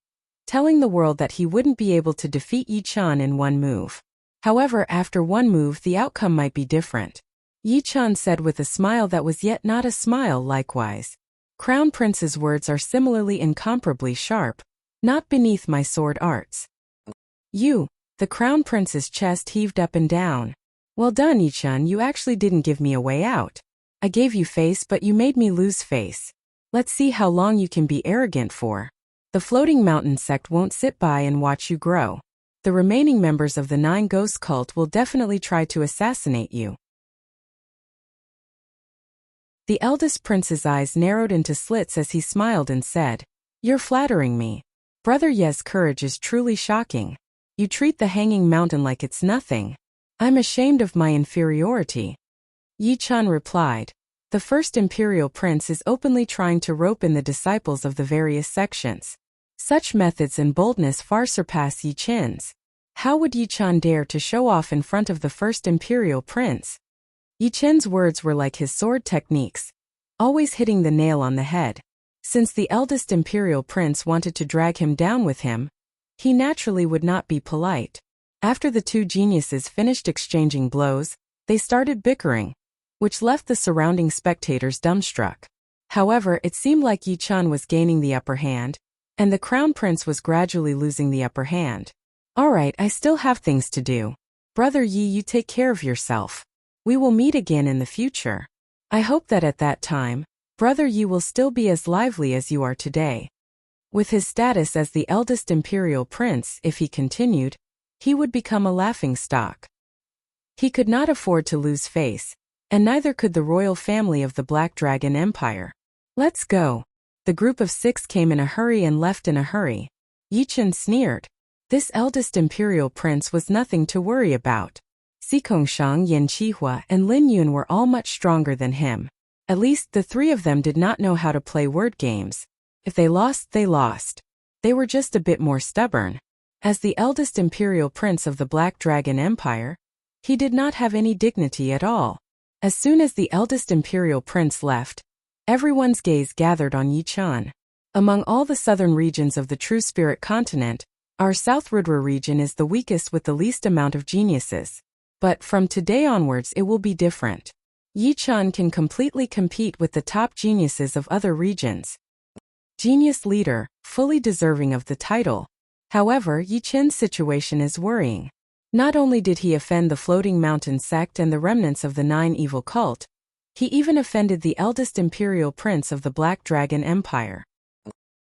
telling the world that he wouldn't be able to defeat Yi-chan in one move. However, after one move, the outcome might be different. Yi-chan said with a smile that was yet not a smile likewise. Crown Prince's words are similarly incomparably sharp, not beneath my sword arts. The Crown Prince's chest heaved up and down. Well done, Yi-chan, you actually didn't give me a way out. I gave you face, but you made me lose face. Let's see how long you can be arrogant for. The floating mountain sect won't sit by and watch you grow. The remaining members of the 9 Ghost cult will definitely try to assassinate you. The eldest prince's eyes narrowed into slits as he smiled and said, You're flattering me. Brother Ye's courage is truly shocking. You treat the hanging mountain like it's nothing. I'm ashamed of my inferiority. Yi-chan replied. The first imperial prince is openly trying to rope in the disciples of the various sections. Such methods and boldness far surpass Yi-chan's. How would Yi-chan dare to show off in front of the first imperial prince? Yi-chan's words were like his sword techniques, always hitting the nail on the head. Since the eldest imperial prince wanted to drag him down with him, he naturally would not be polite. After the two geniuses finished exchanging blows, they started bickering, which left the surrounding spectators dumbstruck. However, it seemed like Yi-chan was gaining the upper hand, and the crown prince was gradually losing the upper hand. Alright, I still have things to do. Brother Yi, you take care of yourself. We will meet again in the future. I hope that at that time, Brother Yi will still be as lively as you are today. With his status as the eldest imperial prince, if he continued, he would become a laughingstock. He could not afford to lose face, and neither could the royal family of the Black Dragon Empire. Let's go. The group of 6 came in a hurry and left in a hurry. Yi-chan sneered. This eldest imperial prince was nothing to worry about. Xikongshan, Yin Qihua, and Lin Yun were all much stronger than him. At least the 3 of them did not know how to play word games. If they lost, they lost. They were just a bit more stubborn. As the eldest imperial prince of the Black Dragon Empire, he did not have any dignity at all. As soon as the eldest imperial prince left, everyone's gaze gathered on Yi-chan. Among all the southern regions of the True Spirit continent, our South Rudra region is the weakest with the least amount of geniuses. But from today onwards it will be different. Yi-chan can completely compete with the top geniuses of other regions. Genius leader, fully deserving of the title. However, Yi-chan's situation is worrying. Not only did he offend the Floating Mountain sect and the remnants of the 9 evil cult, he even offended the eldest imperial prince of the Black Dragon Empire.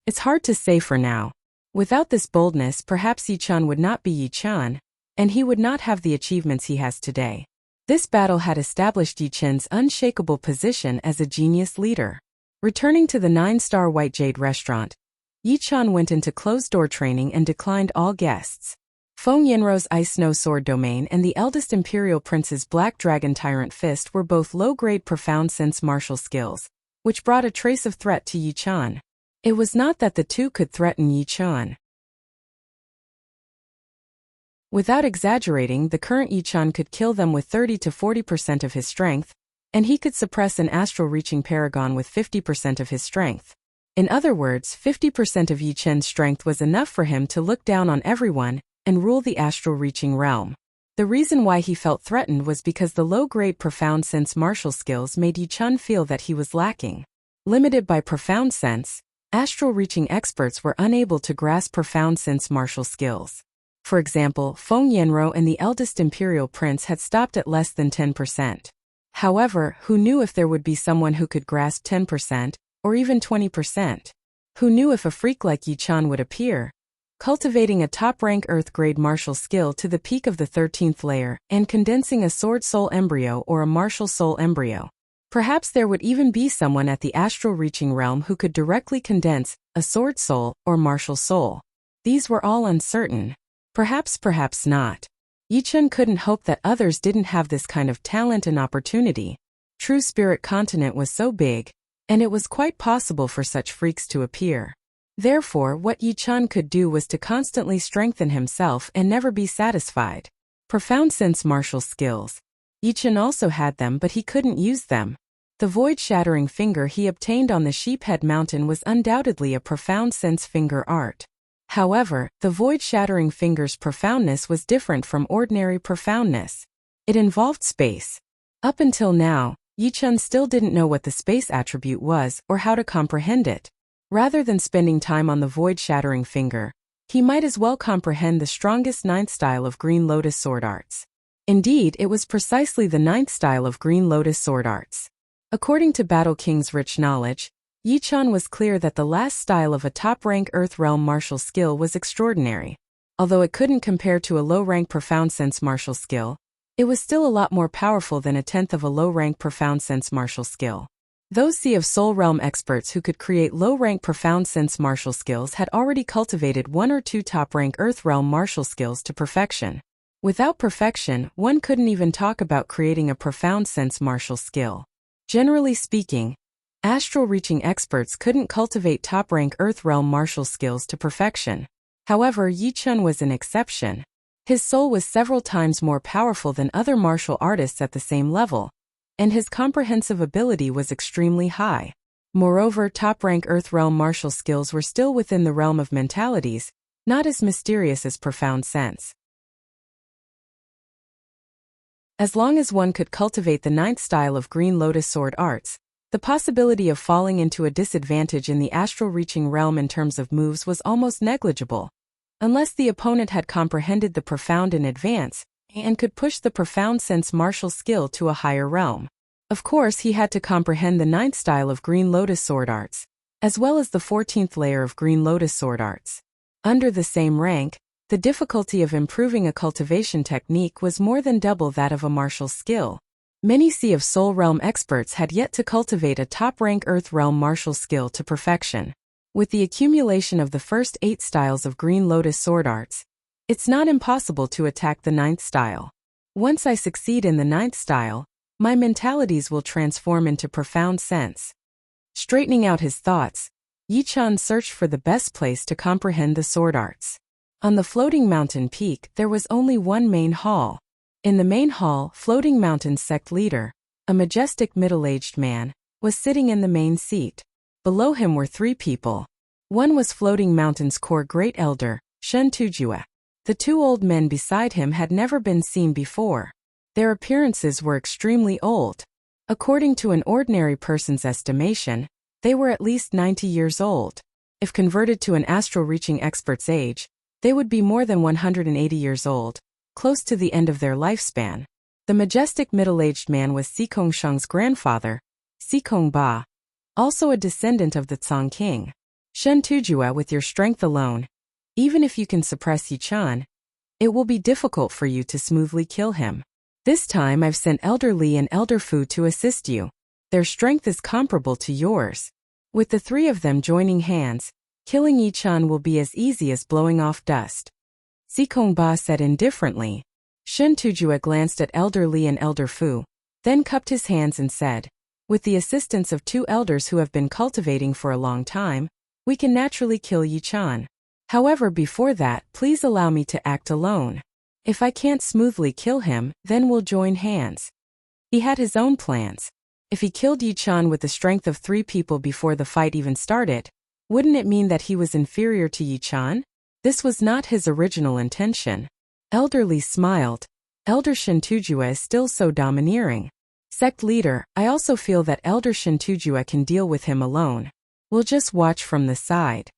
It's hard to say for now. Without this boldness, perhaps Yi-chan would not be Yi-chan, and he would not have the achievements he has today. This battle had established Yi-chan's unshakable position as a genius leader. Returning to the 9-star White Jade restaurant, Yi-chan went into closed-door training and declined all guests. Feng Yinrou's Ice Snow Sword Domain and the eldest imperial prince's Black Dragon Tyrant Fist were both low-grade profound sense martial skills, which brought a trace of threat to Yi-chan. It was not that the two could threaten Yi-chan. Without exaggerating, the current Yi-chan could kill them with 30 to 40% of his strength, and he could suppress an astral-reaching paragon with 50% of his strength. In other words, 50% of Yi-chan's strength was enough for him to look down on everyone and rule the astral-reaching realm. The reason why he felt threatened was because the low-grade profound sense martial skills made Yi-chan feel that he was lacking. Limited by profound sense, astral-reaching experts were unable to grasp profound sense martial skills. For example, Feng Yinrou and the eldest imperial prince had stopped at less than 10%. However, who knew if there would be someone who could grasp 10%, or even 20%? Who knew if a freak like Yi-chan would appear? Cultivating a top-rank Earth-grade martial skill to the peak of the 13th layer, and condensing a Sword Soul embryo or a Martial Soul embryo. Perhaps there would even be someone at the astral-reaching realm who could directly condense a Sword Soul or Martial Soul. These were all uncertain. Perhaps not. Yi-chan couldn't hope that others didn't have this kind of talent and opportunity. True Spirit Continent was so big, and it was quite possible for such freaks to appear. Therefore, what Yi-chan could do was to constantly strengthen himself and never be satisfied. Profound sense martial skills. Yi-chan also had them, but he couldn't use them. The void-shattering finger he obtained on the Sheephead Mountain was undoubtedly a profound sense finger art. However, the void-shattering finger's profoundness was different from ordinary profoundness. It involved space. Up until now, Yi-chan still didn't know what the space attribute was or how to comprehend it. Rather than spending time on the void-shattering finger, he might as well comprehend the strongest 9th style of Green Lotus sword arts. Indeed, it was precisely the 9th style of Green Lotus sword arts. According to Battle King's rich knowledge, Yi-chan was clear that the last style of a top-rank Earth Realm martial skill was extraordinary. Although it couldn't compare to a low-rank profound sense martial skill, it was still a lot more powerful than a tenth of a low-rank profound sense martial skill. Those Sea of Soul Realm experts who could create low-rank profound sense martial skills had already cultivated 1 or 2 top-rank Earth Realm martial skills to perfection. Without perfection, one couldn't even talk about creating a profound sense martial skill. Generally speaking, astral reaching experts couldn't cultivate top-rank Earth realm martial skills to perfection. However, Yichun was an exception. His soul was several times more powerful than other martial artists at the same level, and his comprehensive ability was extremely high. Moreover, top-rank Earth realm martial skills were still within the realm of mentalities, not as mysterious as profound sense. As long as one could cultivate the ninth style of Green Lotus Sword arts, the possibility of falling into a disadvantage in the astral reaching realm in terms of moves was almost negligible, unless the opponent had comprehended the profound in advance and could push the profound sense martial skill to a higher realm. Of course, he had to comprehend the ninth style of Green Lotus Sword arts, as well as the 14th layer of Green Lotus Sword arts. Under the same rank, the difficulty of improving a cultivation technique was more than double that of a martial skill. Many Sea of Soul realm experts had yet to cultivate a top-rank Earth realm martial skill to perfection. With the accumulation of the first 8 styles of Green Lotus Sword arts, it's not impossible to attack the 9th style. Once I succeed in the 9th style, my mentalities will transform into profound sense. Straightening out his thoughts, Yichun searched for the best place to comprehend the sword arts. On the floating mountain peak, there was only one main hall. In the main hall, Floating Mountain's sect leader, a majestic middle-aged man, was sitting in the main seat. Below him were 3 people. One was Floating Mountain's core great elder, Shen Tujue. The 2 old men beside him had never been seen before. Their appearances were extremely old. According to an ordinary person's estimation, they were at least 90 years old. If converted to an astral reaching expert's age, they would be more than 180 years old, close to the end of their lifespan. The majestic middle-aged man was Sikong Sheng's grandfather, Sikong Ba, also a descendant of the Tsang king. Shen Tujue, with your strength alone, even if you can suppress Yichun, it will be difficult for you to smoothly kill him. This time I've sent Elder Li and Elder Fu to assist you. Their strength is comparable to yours. With the 3 of them joining hands, killing Yichun will be as easy as blowing off dust. Sikong Ba said indifferently. Shen Tujue glanced at Elder Li and Elder Fu, then cupped his hands and said, with the assistance of 2 elders who have been cultivating for a long time, we can naturally kill Yichun. However, before that, please allow me to act alone. If I can't smoothly kill him, then we'll join hands. He had his own plans. If he killed Yichun with the strength of 3 people before the fight even started, wouldn't it mean that he was inferior to Yichun? This was not his original intention. Elder Li smiled. Elder Shen Tujue is still so domineering. Sect leader, I also feel that Elder Shen Tujue can deal with him alone. We'll just watch from the side.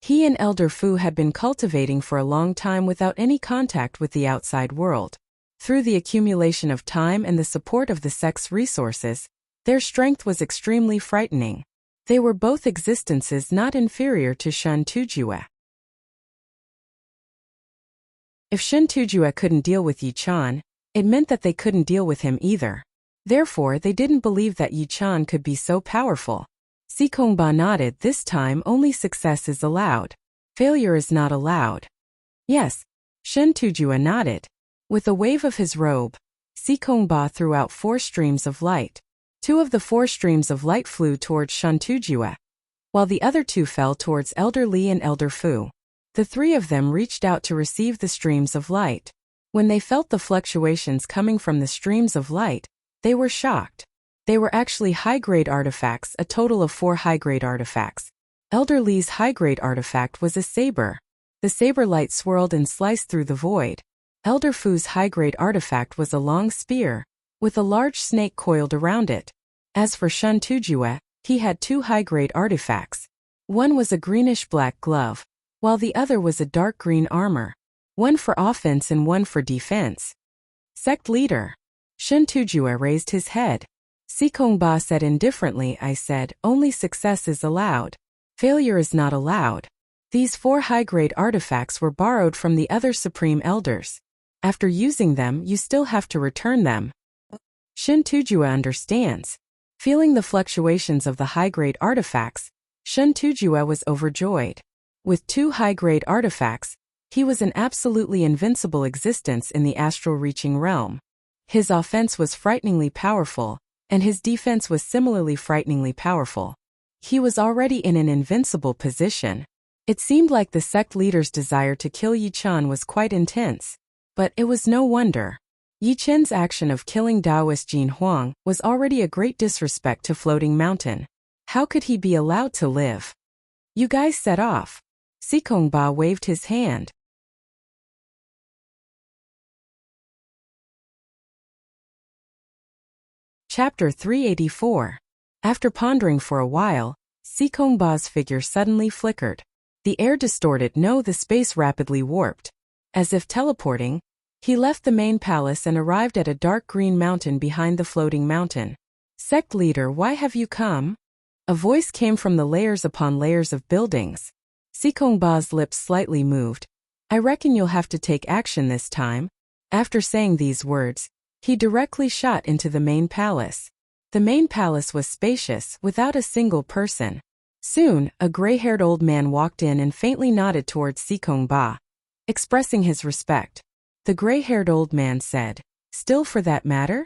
He and Elder Fu had been cultivating for a long time without any contact with the outside world. Through the accumulation of time and the support of the sect's resources, their strength was extremely frightening. They were both existences not inferior to Shen Tujue. If Shen Tujue couldn't deal with Yichun, it meant that they couldn't deal with him either. Therefore, they didn't believe that Yichun could be so powerful. Sikong Ba nodded. This time only success is allowed. Failure is not allowed. Yes, Shen Tujue nodded. With a wave of his robe, Sikong Ba threw out 4 streams of light. 2 of the 4 streams of light flew towards Shen Tujue, while the other 2 fell towards Elder Li and Elder Fu. The 3 of them reached out to receive the streams of light. When they felt the fluctuations coming from the streams of light, they were shocked. They were actually high-grade artifacts, a total of 4 high-grade artifacts. Elder Li's high-grade artifact was a saber. The saber light swirled and sliced through the void. Elder Fu's high-grade artifact was a long spear, with a large snake coiled around it. As for Shen Tujue, he had 2 high-grade artifacts. One was a greenish-black glove, while the other was a dark green armor. One for offense and one for defense. Sect leader. Shen Tujue raised his head. Sikong Ba said indifferently, I said, only success is allowed. Failure is not allowed. These 4 high-grade artifacts were borrowed from the other supreme elders. After using them, you still have to return them. Shen Tujue understands. Feeling the fluctuations of the high-grade artifacts, Shen Tujue was overjoyed. With 2 high-grade artifacts, He was an absolutely invincible existence in the astral-reaching realm. His offense was frighteningly powerful, and his defense was similarly frighteningly powerful. He was already in an invincible position. It seemed like the sect leader's desire to kill Yi Chen was quite intense. But it was no wonder. Yi Chen's action of killing Taoist Jin Huang was already a great disrespect to Floating Mountain. How could he be allowed to live? You guys set off. Sikongba waved his hand. Chapter 384. After pondering for a while, Sikongba's figure suddenly flickered. The air distorted, the space rapidly warped. As if teleporting, he left the main palace and arrived at a dark green mountain behind the Floating Mountain. Sect leader, why have you come? A voice came from the layers upon layers of buildings. Sikongba's lips slightly moved. I reckon you'll have to take action this time. After saying these words, he directly shot into the main palace. The main palace was spacious, without a single person. Soon, a gray-haired old man walked in and faintly nodded towards Sikongba, expressing his respect. The gray-haired old man said, "Still for that matter?"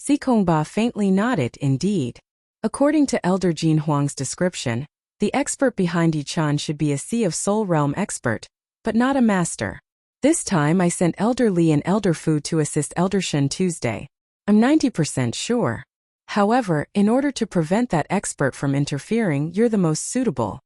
Sikongba faintly nodded, indeed. According to Elder Jin Huang's description, the expert behind Yi Chen should be a Sea of Soul Realm expert, but not a master. This time I sent Elder Li and Elder Fu to assist Elder Shen Tuesday. I'm 90% sure. However, in order to prevent that expert from interfering, you're the most suitable.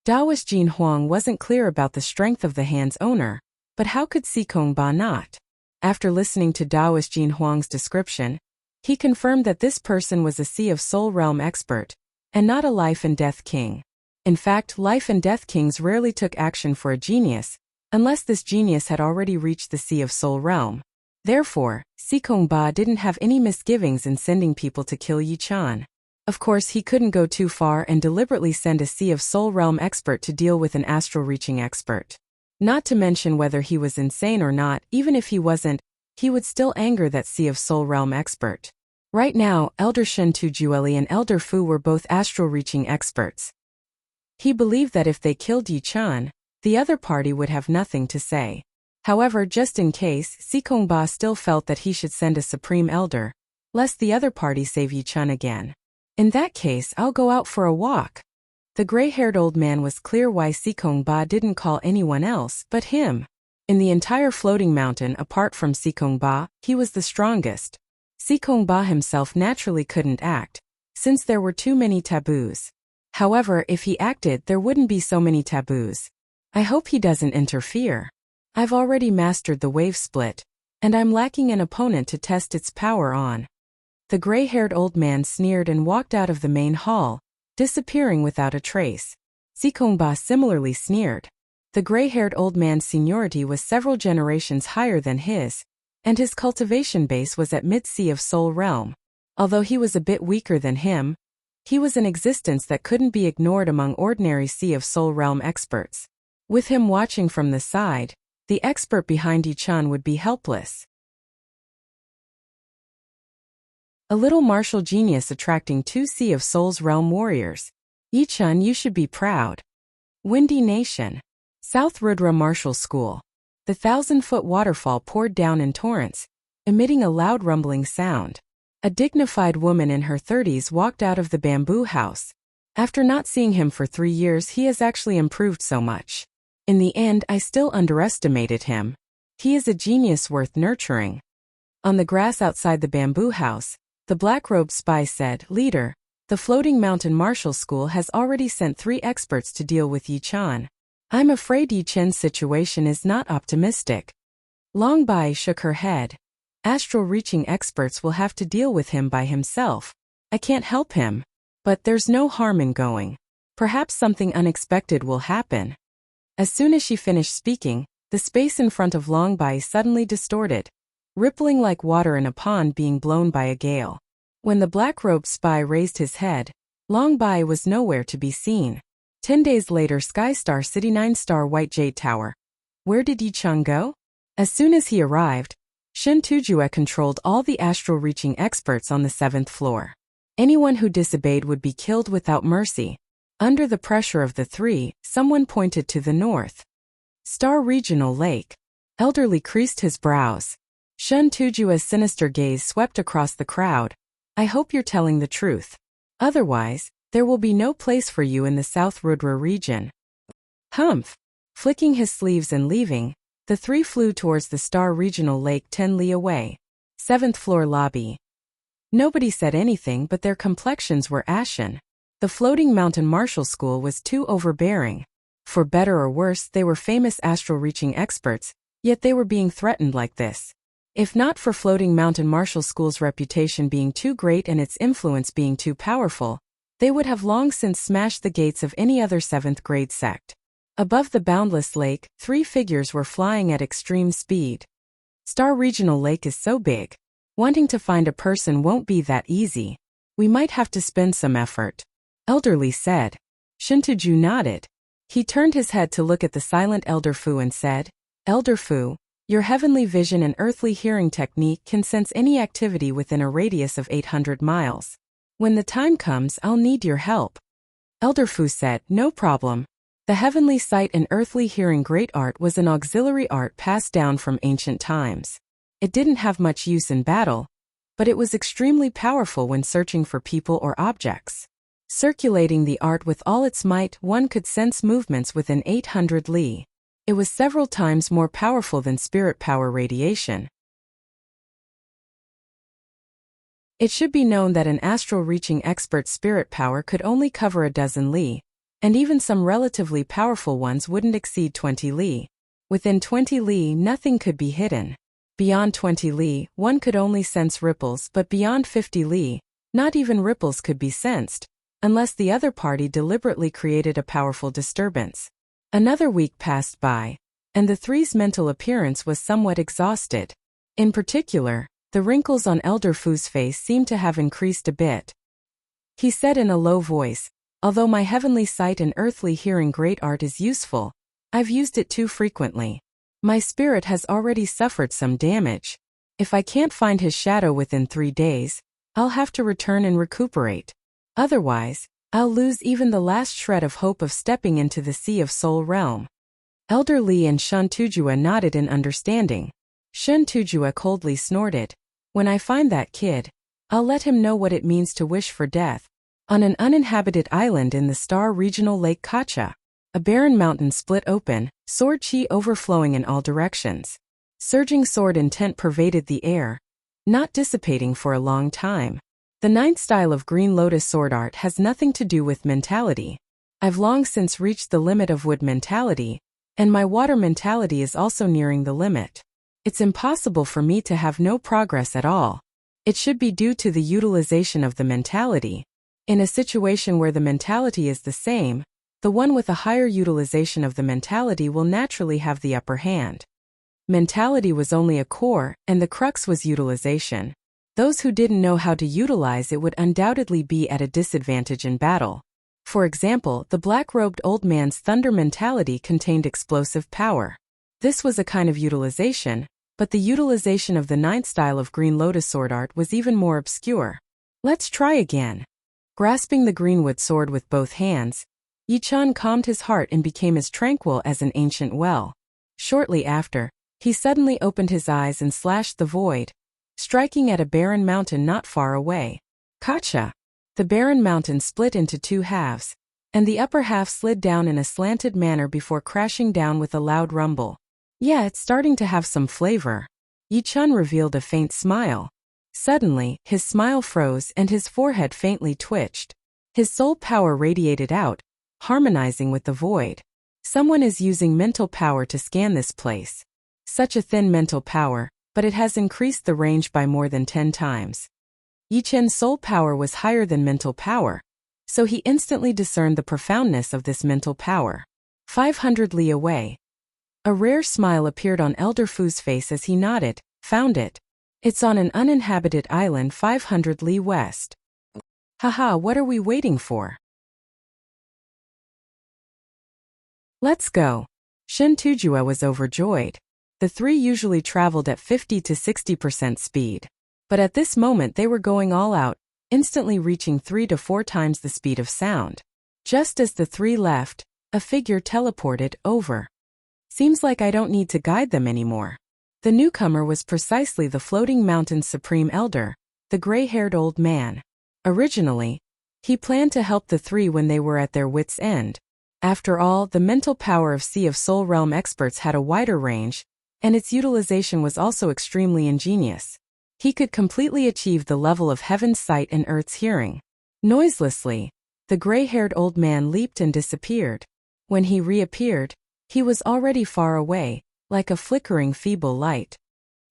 Taoist Jin Huang wasn't clear about the strength of the hand's owner, but how could Sikongba not? After listening to Taoist Jin Huang's description, he confirmed that this person was a Sea of Soul Realm expert, and not a Life and Death King. In fact, Life and Death Kings rarely took action for a genius, unless this genius had already reached the Sea of Soul Realm. Therefore, Sikongba didn't have any misgivings in sending people to kill Yi Chen. Of course, he couldn't go too far and deliberately send a Sea of Soul Realm expert to deal with an astral-reaching expert. Not to mention whether he was insane or not, even if he wasn't, he would still anger that Sea of Soul Realm expert. Right now, Elder Shen Tujueli and Elder Fu were both astral-reaching experts. He believed that if they killed Yi Chen, the other party would have nothing to say. However, just in case, Sikongba still felt that he should send a Supreme Elder, lest the other party save Yi Chen again. In that case, I'll go out for a walk. The gray-haired old man was clear why Sikongba didn't call anyone else but him. In the entire Floating Mountain apart from Sikongba, he was the strongest. Sikongba himself naturally couldn't act, since there were too many taboos. However, if he acted, there wouldn't be so many taboos. I hope he doesn't interfere. I've already mastered the wave split, and I'm lacking an opponent to test its power on. The gray-haired old man sneered and walked out of the main hall, disappearing without a trace. Sikongba similarly sneered. The gray-haired old man's seniority was several generations higher than his, and his cultivation base was at mid-Sea of Soul Realm. Although he was a bit weaker than him, he was an existence that couldn't be ignored among ordinary Sea of Soul Realm experts. With him watching from the side, the expert behind Yi Chen would be helpless. A little martial genius attracting two Sea of Souls Realm warriors. Yi Chen, you should be proud. Windy Nation. South Rudra Martial School. The 1,000-foot waterfall poured down in torrents, emitting a loud rumbling sound. A dignified woman in her 30s walked out of the bamboo house. After not seeing him for 3 years, he has actually improved so much. In the end, I still underestimated him. He is a genius worth nurturing. On the grass outside the bamboo house, the black-robed spy said, "Leader, the Floating Mountain Martial School has already sent 3 experts to deal with Yi Chen. I'm afraid Yi Chen's situation is not optimistic." Long Bai shook her head. Astral-reaching experts will have to deal with him by himself. I can't help him. But there's no harm in going. Perhaps something unexpected will happen. As soon as she finished speaking, the space in front of Long Bai suddenly distorted, rippling like water in a pond being blown by a gale. When the black-robed spy raised his head, Long Bai was nowhere to be seen. 10 days later, Skystar City 9-star White Jade Tower. Where did Yi Chen go? As soon as he arrived, Shen Tujue controlled all the astral-reaching experts on the 7th floor. Anyone who disobeyed would be killed without mercy. Under the pressure of the 3, someone pointed to the north. Star Regional Lake. Elderly creased his brows. Shun Tujua's sinister gaze swept across the crowd. I hope you're telling the truth. Otherwise, there will be no place for you in the South Rudra region. Humph! Flicking his sleeves and leaving, the three flew towards the Star Regional Lake 10 li away. 7th floor lobby. Nobody said anything, but their complexions were ashen. The floating mountain martial school was too overbearing. For better or worse, they were famous astral reaching experts, yet they were being threatened like this. If not for floating mountain martial school's reputation being too great and its influence being too powerful, they would have long since smashed the gates of any other 7th grade sect. Above the boundless lake, three figures were flying at extreme speed. Star Regional Lake is so big. Wanting to find a person won't be that easy. We might have to spend some effort. Elderly said. Shintuju nodded. He turned his head to look at the silent Elder Fu and said, Elder Fu, your heavenly vision and earthly hearing technique can sense any activity within a radius of 800 miles. When the time comes, I'll need your help. Elder Fu said, no problem. The heavenly sight and earthly hearing great art was an auxiliary art passed down from ancient times. It didn't have much use in battle, but it was extremely powerful when searching for people or objects. Circulating the art with all its might, one could sense movements within 800 li. It was several times more powerful than spirit power radiation. It should be known that an astral reaching expert's spirit power could only cover a dozen li, and even some relatively powerful ones wouldn't exceed 20 li. Within 20 li, nothing could be hidden. Beyond 20 li, one could only sense ripples, but beyond 50 li, not even ripples could be sensed, unless the other party deliberately created a powerful disturbance. Another week passed by, and the three's mental appearance was somewhat exhausted. In particular, the wrinkles on Elder Fu's face seemed to have increased a bit. He said in a low voice, although my heavenly sight and earthly hearing great art is useful, I've used it too frequently. My spirit has already suffered some damage. If I can't find his shadow within 3 days, I'll have to return and recuperate. Otherwise, I'll lose even the last shred of hope of stepping into the Sea of Soul realm. Elder Li and Shun Tujua nodded in understanding. Shun Tujua coldly snorted. When I find that kid, I'll let him know what it means to wish for death. On an uninhabited island in the Star Regional Lake Kacha, a barren mountain split open, sword chi overflowing in all directions. Surging sword intent pervaded the air, not dissipating for a long time. The 9th style of Green Lotus sword art has nothing to do with mentality. I've long since reached the limit of wood mentality, and my water mentality is also nearing the limit. It's impossible for me to have no progress at all. It should be due to the utilization of the mentality. In a situation where the mentality is the same, the one with a higher utilization of the mentality will naturally have the upper hand. Mentality was only a core, and the crux was utilization. Those who didn't know how to utilize it would undoubtedly be at a disadvantage in battle. For example, the black-robed old man's thunder mentality contained explosive power. This was a kind of utilization, but the utilization of the 9th style of Green Lotus sword art was even more obscure. Let's try again. Grasping the greenwood sword with both hands, Yi-chan calmed his heart and became as tranquil as an ancient well. Shortly after, he suddenly opened his eyes and slashed the void, striking at a barren mountain not far away. Kacha! The barren mountain split into 2 halves, and the upper half slid down in a slanted manner before crashing down with a loud rumble. Yeah, it's starting to have some flavor. Yi-chan revealed a faint smile. Suddenly, his smile froze and his forehead faintly twitched. His soul power radiated out, harmonizing with the void. Someone is using mental power to scan this place. Such a thin mental power, but it has increased the range by more than 10 times. Yi-chan's soul power was higher than mental power, so he instantly discerned the profoundness of this mental power. 500 li away. A rare smile appeared on Elder Fu's face as he nodded. Found it. It's on an uninhabited island 500 li west. Haha, what are we waiting for? Let's go. Shin Tujua was overjoyed. The three usually traveled at 50 to 60% speed. But at this moment they were going all out, instantly reaching 3 to 4 times the speed of sound. Just as the three left, a figure teleported over. Seems like I don't need to guide them anymore. The newcomer was precisely the Floating Mountain's supreme elder, the gray-haired old man. Originally, he planned to help the three when they were at their wits' end. After all, the mental power of Sea of Soul Realm experts had a wider range, and its utilization was also extremely ingenious. He could completely achieve the level of heaven's sight and earth's hearing. Noiselessly, the gray-haired old man leaped and disappeared. When he reappeared, he was already far away, like a flickering feeble light.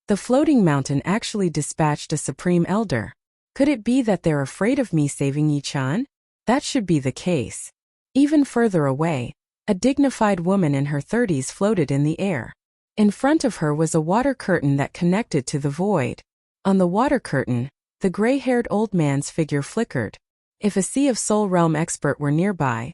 The Floating Mountain actually dispatched a supreme elder. Could it be that they're afraid of me saving Yi-chan? That should be the case. Even further away, a dignified woman in her 30s floated in the air. In front of her was a water curtain that connected to the void. On the water curtain, the gray-haired old man's figure flickered. If a Sea of Soul Realm expert were nearby,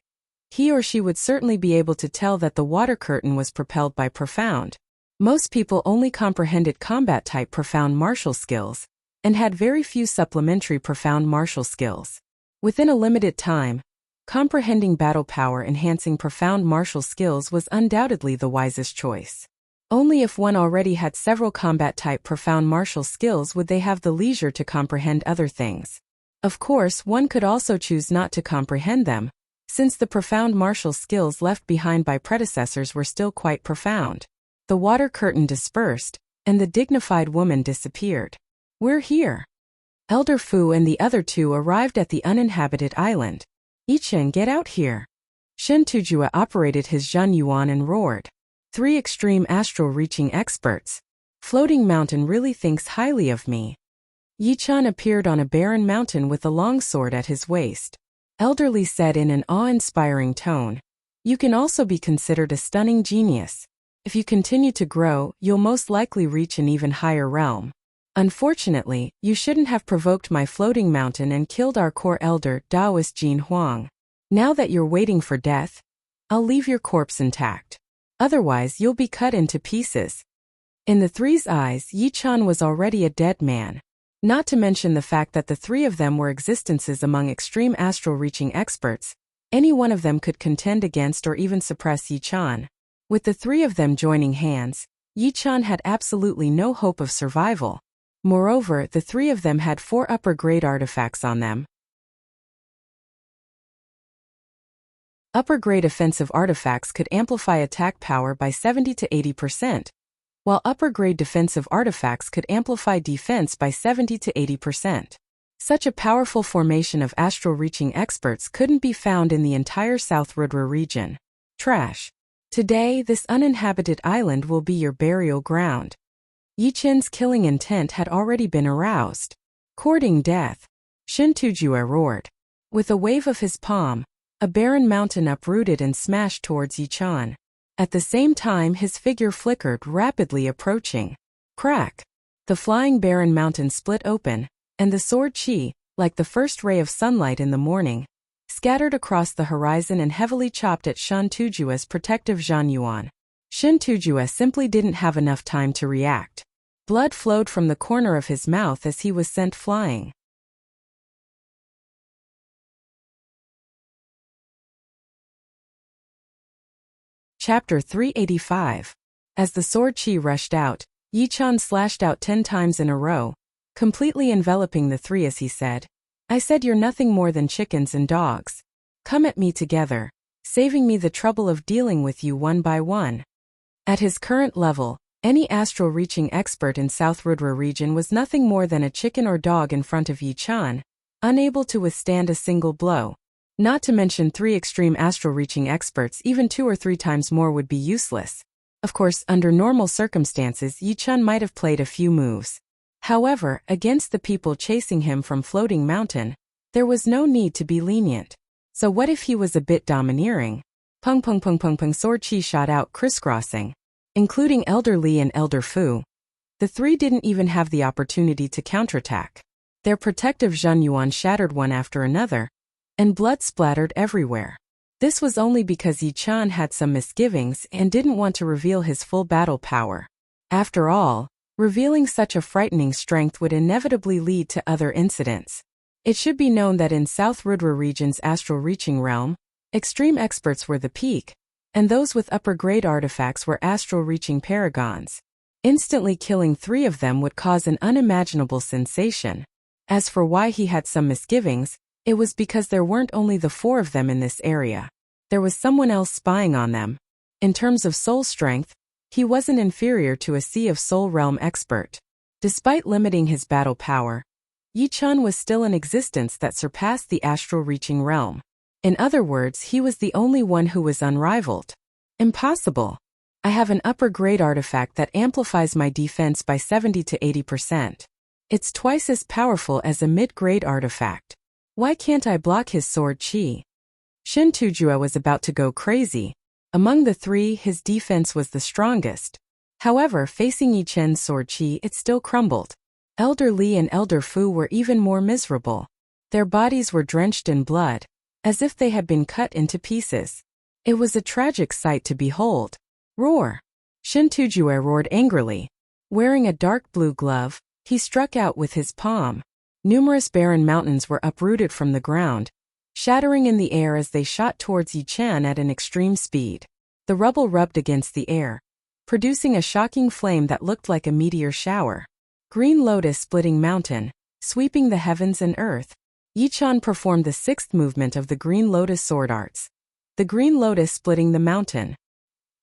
he or she would certainly be able to tell that the water curtain was propelled by profound. Most people only comprehended combat-type profound martial skills, and had very few supplementary profound martial skills. Within a limited time, comprehending battle power enhancing profound martial skills was undoubtedly the wisest choice. Only if one already had several combat-type profound martial skills would they have the leisure to comprehend other things. Of course, one could also choose not to comprehend them, since the profound martial skills left behind by predecessors were still quite profound. The water curtain dispersed, and the dignified woman disappeared. We're here. Elder Fu and the other two arrived at the uninhabited island. Yi-chan, get out here. Shen Tujue operated his Zhen Yuan and roared. 3 extreme astral reaching experts. Floating Mountain really thinks highly of me. Yi-chan appeared on a barren mountain with a longsword at his waist. Elderly said in an awe-inspiring tone, "You can also be considered a stunning genius. If you continue to grow, you'll most likely reach an even higher realm. Unfortunately, you shouldn't have provoked my Floating Mountain and killed our core elder, Taoist Jin Huang. Now that you're waiting for death, I'll leave your corpse intact. Otherwise, you'll be cut into pieces." In the three's eyes, Yi-chan was already a dead man. Not to mention the fact that the three of them were existences among extreme astral reaching experts. Any one of them could contend against or even suppress Yi-chan. With the three of them joining hands, Yi-chan had absolutely no hope of survival. Moreover, the three of them had 4 upper-grade artifacts on them. Upper-grade offensive artifacts could amplify attack power by 70 to 80%, while upper-grade defensive artifacts could amplify defense by 70 to 80%. Such a powerful formation of astral-reaching experts couldn't be found in the entire South Rudra region. Trash. Today, this uninhabited island will be your burial ground. Yi-chan's killing intent had already been aroused. Courting death. Shen Tujue roared. With a wave of his palm, a barren mountain uprooted and smashed towards Yi-chan. At the same time, his figure flickered, rapidly approaching. Crack! The flying barren mountain split open, and the sword chi, like the first ray of sunlight in the morning, scattered across the horizon and heavily chopped at Shen Tujue's protective Zhen Yuan. Shen Tujue simply didn't have enough time to react. Blood flowed from the corner of his mouth as he was sent flying. Chapter 385. As the sword chi rushed out, Yi-chan slashed out 10 times in a row, completely enveloping the three as he said, "I said you're nothing more than chickens and dogs. Come at me together, saving me the trouble of dealing with you one by one." At his current level, any astral-reaching expert in South Rudra region was nothing more than a chicken or dog in front of Yi-chan, unable to withstand a single blow. Not to mention 3 extreme astral-reaching experts, even 2 or 3 times more would be useless. Of course, under normal circumstances, Yi-chan might have played a few moves. However, against the people chasing him from Floating Mountain, there was no need to be lenient. So what if he was a bit domineering? Pung pung pung pung pung, sword chi shot out crisscrossing, including Elder Li and Elder Fu. The three didn't even have the opportunity to counterattack. Their protective Zhen Yuan shattered one after another, and blood splattered everywhere. This was only because Yi-chan had some misgivings and didn't want to reveal his full battle power. After all, revealing such a frightening strength would inevitably lead to other incidents. It should be known that in South Rudra region's astral reaching realm, extreme experts were the peak, and those with upper-grade artifacts were astral-reaching paragons. Instantly killing 3 of them would cause an unimaginable sensation. As for why he had some misgivings, it was because there weren't only the 4 of them in this area. There was someone else spying on them. In terms of soul strength, he wasn't inferior to a Sea of Soul Realm expert. Despite limiting his battle power, Yichun was still an existence that surpassed the astral-reaching realm. In other words, he was the only one who was unrivaled. Impossible. I have an upper-grade artifact that amplifies my defense by 70 to 80%. It's twice as powerful as a mid-grade artifact. Why can't I block his sword chi? Shin Tujue was about to go crazy. Among the 3, his defense was the strongest. However, facing Yi Chen's sword chi, it still crumbled. Elder Li and Elder Fu were even more miserable. Their bodies were drenched in blood, as if they had been cut into pieces. It was a tragic sight to behold. Roar! Shin Tujue roared angrily. Wearing a dark blue glove, he struck out with his palm. Numerous barren mountains were uprooted from the ground, shattering in the air as they shot towards Yi Chen at an extreme speed. The rubble rubbed against the air, producing a shocking flame that looked like a meteor shower. Green Lotus splitting mountain, sweeping the heavens and earth. Yi Chen performed the 6th movement of the Green Lotus sword arts. The Green Lotus splitting the mountain.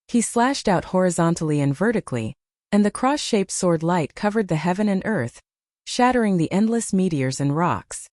He slashed out horizontally and vertically, and the cross-shaped sword light covered the heaven and earth, shattering the endless meteors and rocks.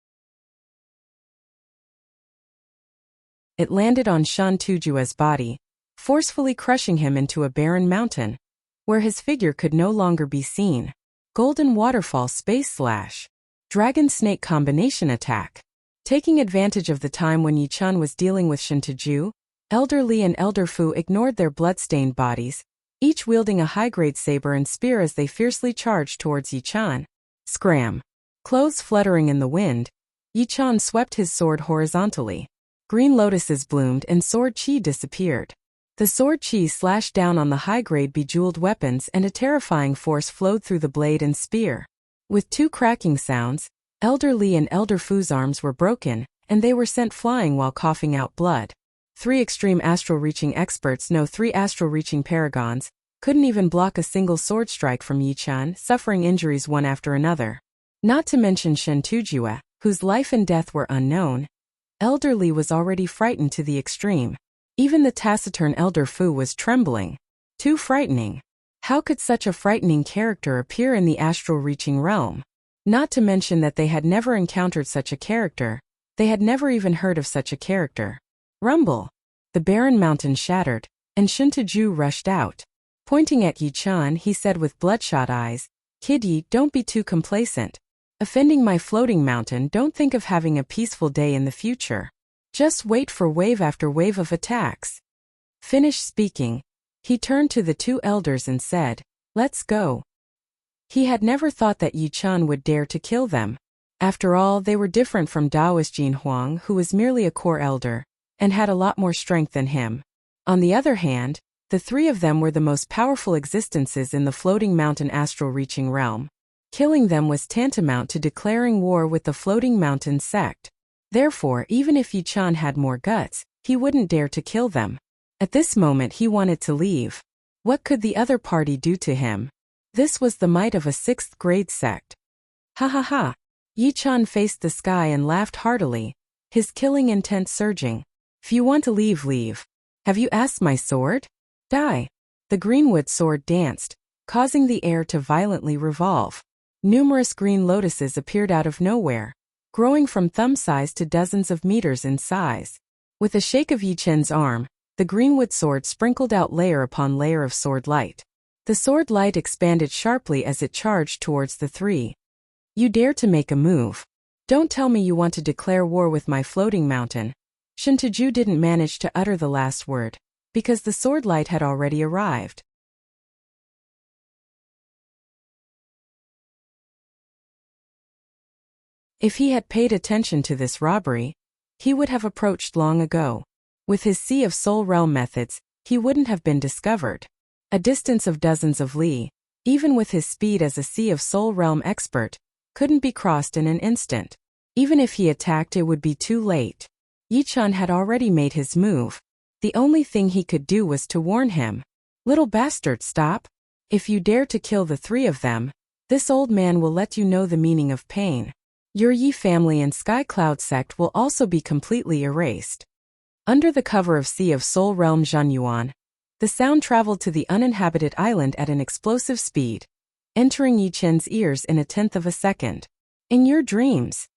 It landed on Shan Tujue's body, forcefully crushing him into a barren mountain, where his figure could no longer be seen. Golden Waterfall Space Slash. Dragon Snake Combination Attack. Taking advantage of the time when Yi Chen was dealing with Shin Tujue, Elder Li and Elder Fu ignored their blood-stained bodies, each wielding a high-grade saber and spear as they fiercely charged towards Yi Chen. Scram. Clothes fluttering in the wind, Yi Chen swept his sword horizontally. Green lotuses bloomed and sword chi disappeared. The sword chi slashed down on the high-grade bejeweled weapons and a terrifying force flowed through the blade and spear. With 2 cracking sounds, Elder Li and Elder Fu's arms were broken, and they were sent flying while coughing out blood. 3 extreme astral-reaching experts, no 3 astral-reaching paragons, couldn't even block a single sword strike from Yi Chen, suffering injuries one after another. Not to mention Shin Tujue, whose life and death were unknown. Elder Li was already frightened to the extreme. Even the taciturn Elder Fu was trembling. Too frightening. How could such a frightening character appear in the astral-reaching realm? Not to mention that they had never encountered such a character. They had never even heard of such a character. Rumble. The barren mountain shattered, and Shin Tujue rushed out. Pointing at Yi Chen, he said with bloodshot eyes, "Kid Yi, don't be too complacent. Offending my floating mountain, don't think of having a peaceful day in the future. Just wait for wave after wave of attacks." Finished speaking, he turned to the 2 elders and said, "Let's go." He had never thought that Yi Chen would dare to kill them. After all, they were different from Daoist Jin Huang, who was merely a core elder, and had a lot more strength than him. On the other hand, the 3 of them were the most powerful existences in the floating mountain astral-reaching realm. Killing them was tantamount to declaring war with the floating mountain sect. Therefore, even if Yi Chen had more guts, he wouldn't dare to kill them. At this moment he wanted to leave. What could the other party do to him? This was the might of a 6th-grade sect. Ha ha ha. Yi Chen faced the sky and laughed heartily, his killing intent surging. "If you want to leave, leave. Have you asked my sword? Die." The greenwood sword danced, causing the air to violently revolve. Numerous green lotuses appeared out of nowhere, growing from thumb size to dozens of meters in size. With a shake of Yi Chen's arm, the greenwood sword sprinkled out layer upon layer of sword light. The sword light expanded sharply as it charged towards the 3. "You dare to make a move. Don't tell me you want to declare war with my floating mountain." Shin Tujue didn't manage to utter the last word, because the sword light had already arrived. If he had paid attention to this robbery, he would have approached long ago. With his Sea of Soul Realm methods, he wouldn't have been discovered. A distance of dozens of li, even with his speed as a Sea of Soul Realm expert, couldn't be crossed in an instant. Even if he attacked, it would be too late. Yi Chen had already made his move. The only thing he could do was to warn him. Little bastard, stop. If you dare to kill the three of them, this old man will let you know the meaning of pain. Your Yi family and Sky Cloud sect will also be completely erased. Under the cover of Sea of Soul Realm Zhanyuan, the sound traveled to the uninhabited island at an explosive speed, entering Yi Chen's ears in a tenth of a second. In your dreams,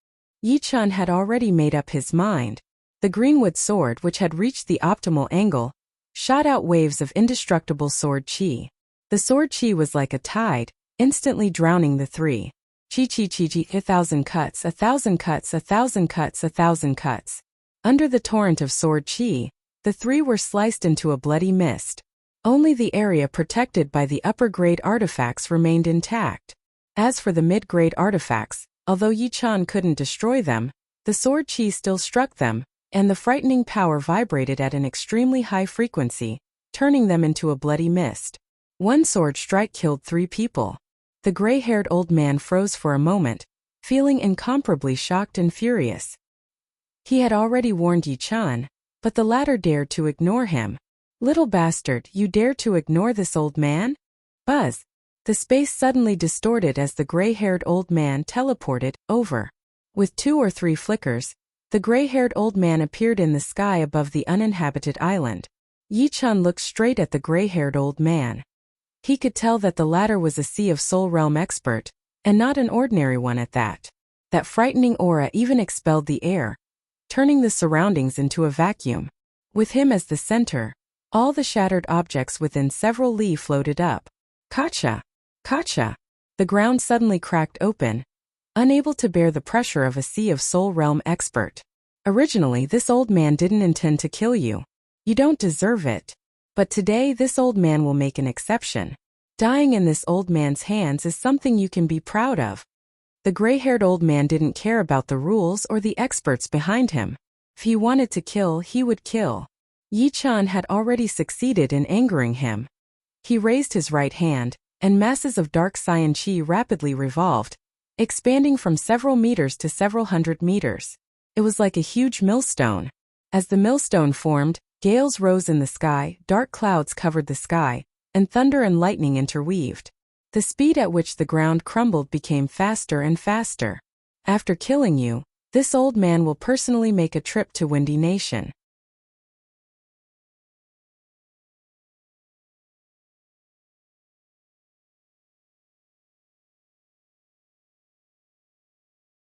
Yi Chen had already made up his mind. The greenwood sword, which had reached the optimal angle, shot out waves of indestructible sword chi. The sword chi was like a tide, instantly drowning the three. Chi chi chi chi, 1,000 cuts, 1,000 cuts, 1,000 cuts, 1,000 cuts. Under the torrent of sword chi, the three were sliced into a bloody mist. Only the area protected by the upper-grade artifacts remained intact. As for the mid-grade artifacts, although Yi Chen couldn't destroy them, the sword chi still struck them, and the frightening power vibrated at an extremely high frequency, turning them into a bloody mist. One sword strike killed 3 people. The gray-haired old man froze for a moment, feeling incomparably shocked and furious. He had already warned Yi Chen, but the latter dared to ignore him. Little bastard, you dare to ignore this old man? Buzz! The space suddenly distorted as the gray-haired old man teleported over. With 2 or 3 flickers, the gray-haired old man appeared in the sky above the uninhabited island. Yi Chen looked straight at the gray-haired old man. He could tell that the latter was a Sea of Soul Realm expert, and not an ordinary one at that. That frightening aura even expelled the air, turning the surroundings into a vacuum. With him as the center, all the shattered objects within several li floated up. Kacha! Kacha! The ground suddenly cracked open, unable to bear the pressure of a Sea of Soul Realm expert. Originally, this old man didn't intend to kill you. You don't deserve it. But today this old man will make an exception. Dying in this old man's hands is something you can be proud of. The gray-haired old man didn't care about the rules or the experts behind him. If he wanted to kill, he would kill. Yi Chen had already succeeded in angering him. He raised his right hand, and masses of dark cyan chi rapidly revolved, expanding from several meters to several hundred meters. It was like a huge millstone. As the millstone formed, gales rose in the sky, dark clouds covered the sky, and thunder and lightning interweaved. The speed at which the ground crumbled became faster and faster. After killing you, this old man will personally make a trip to Windy Nation.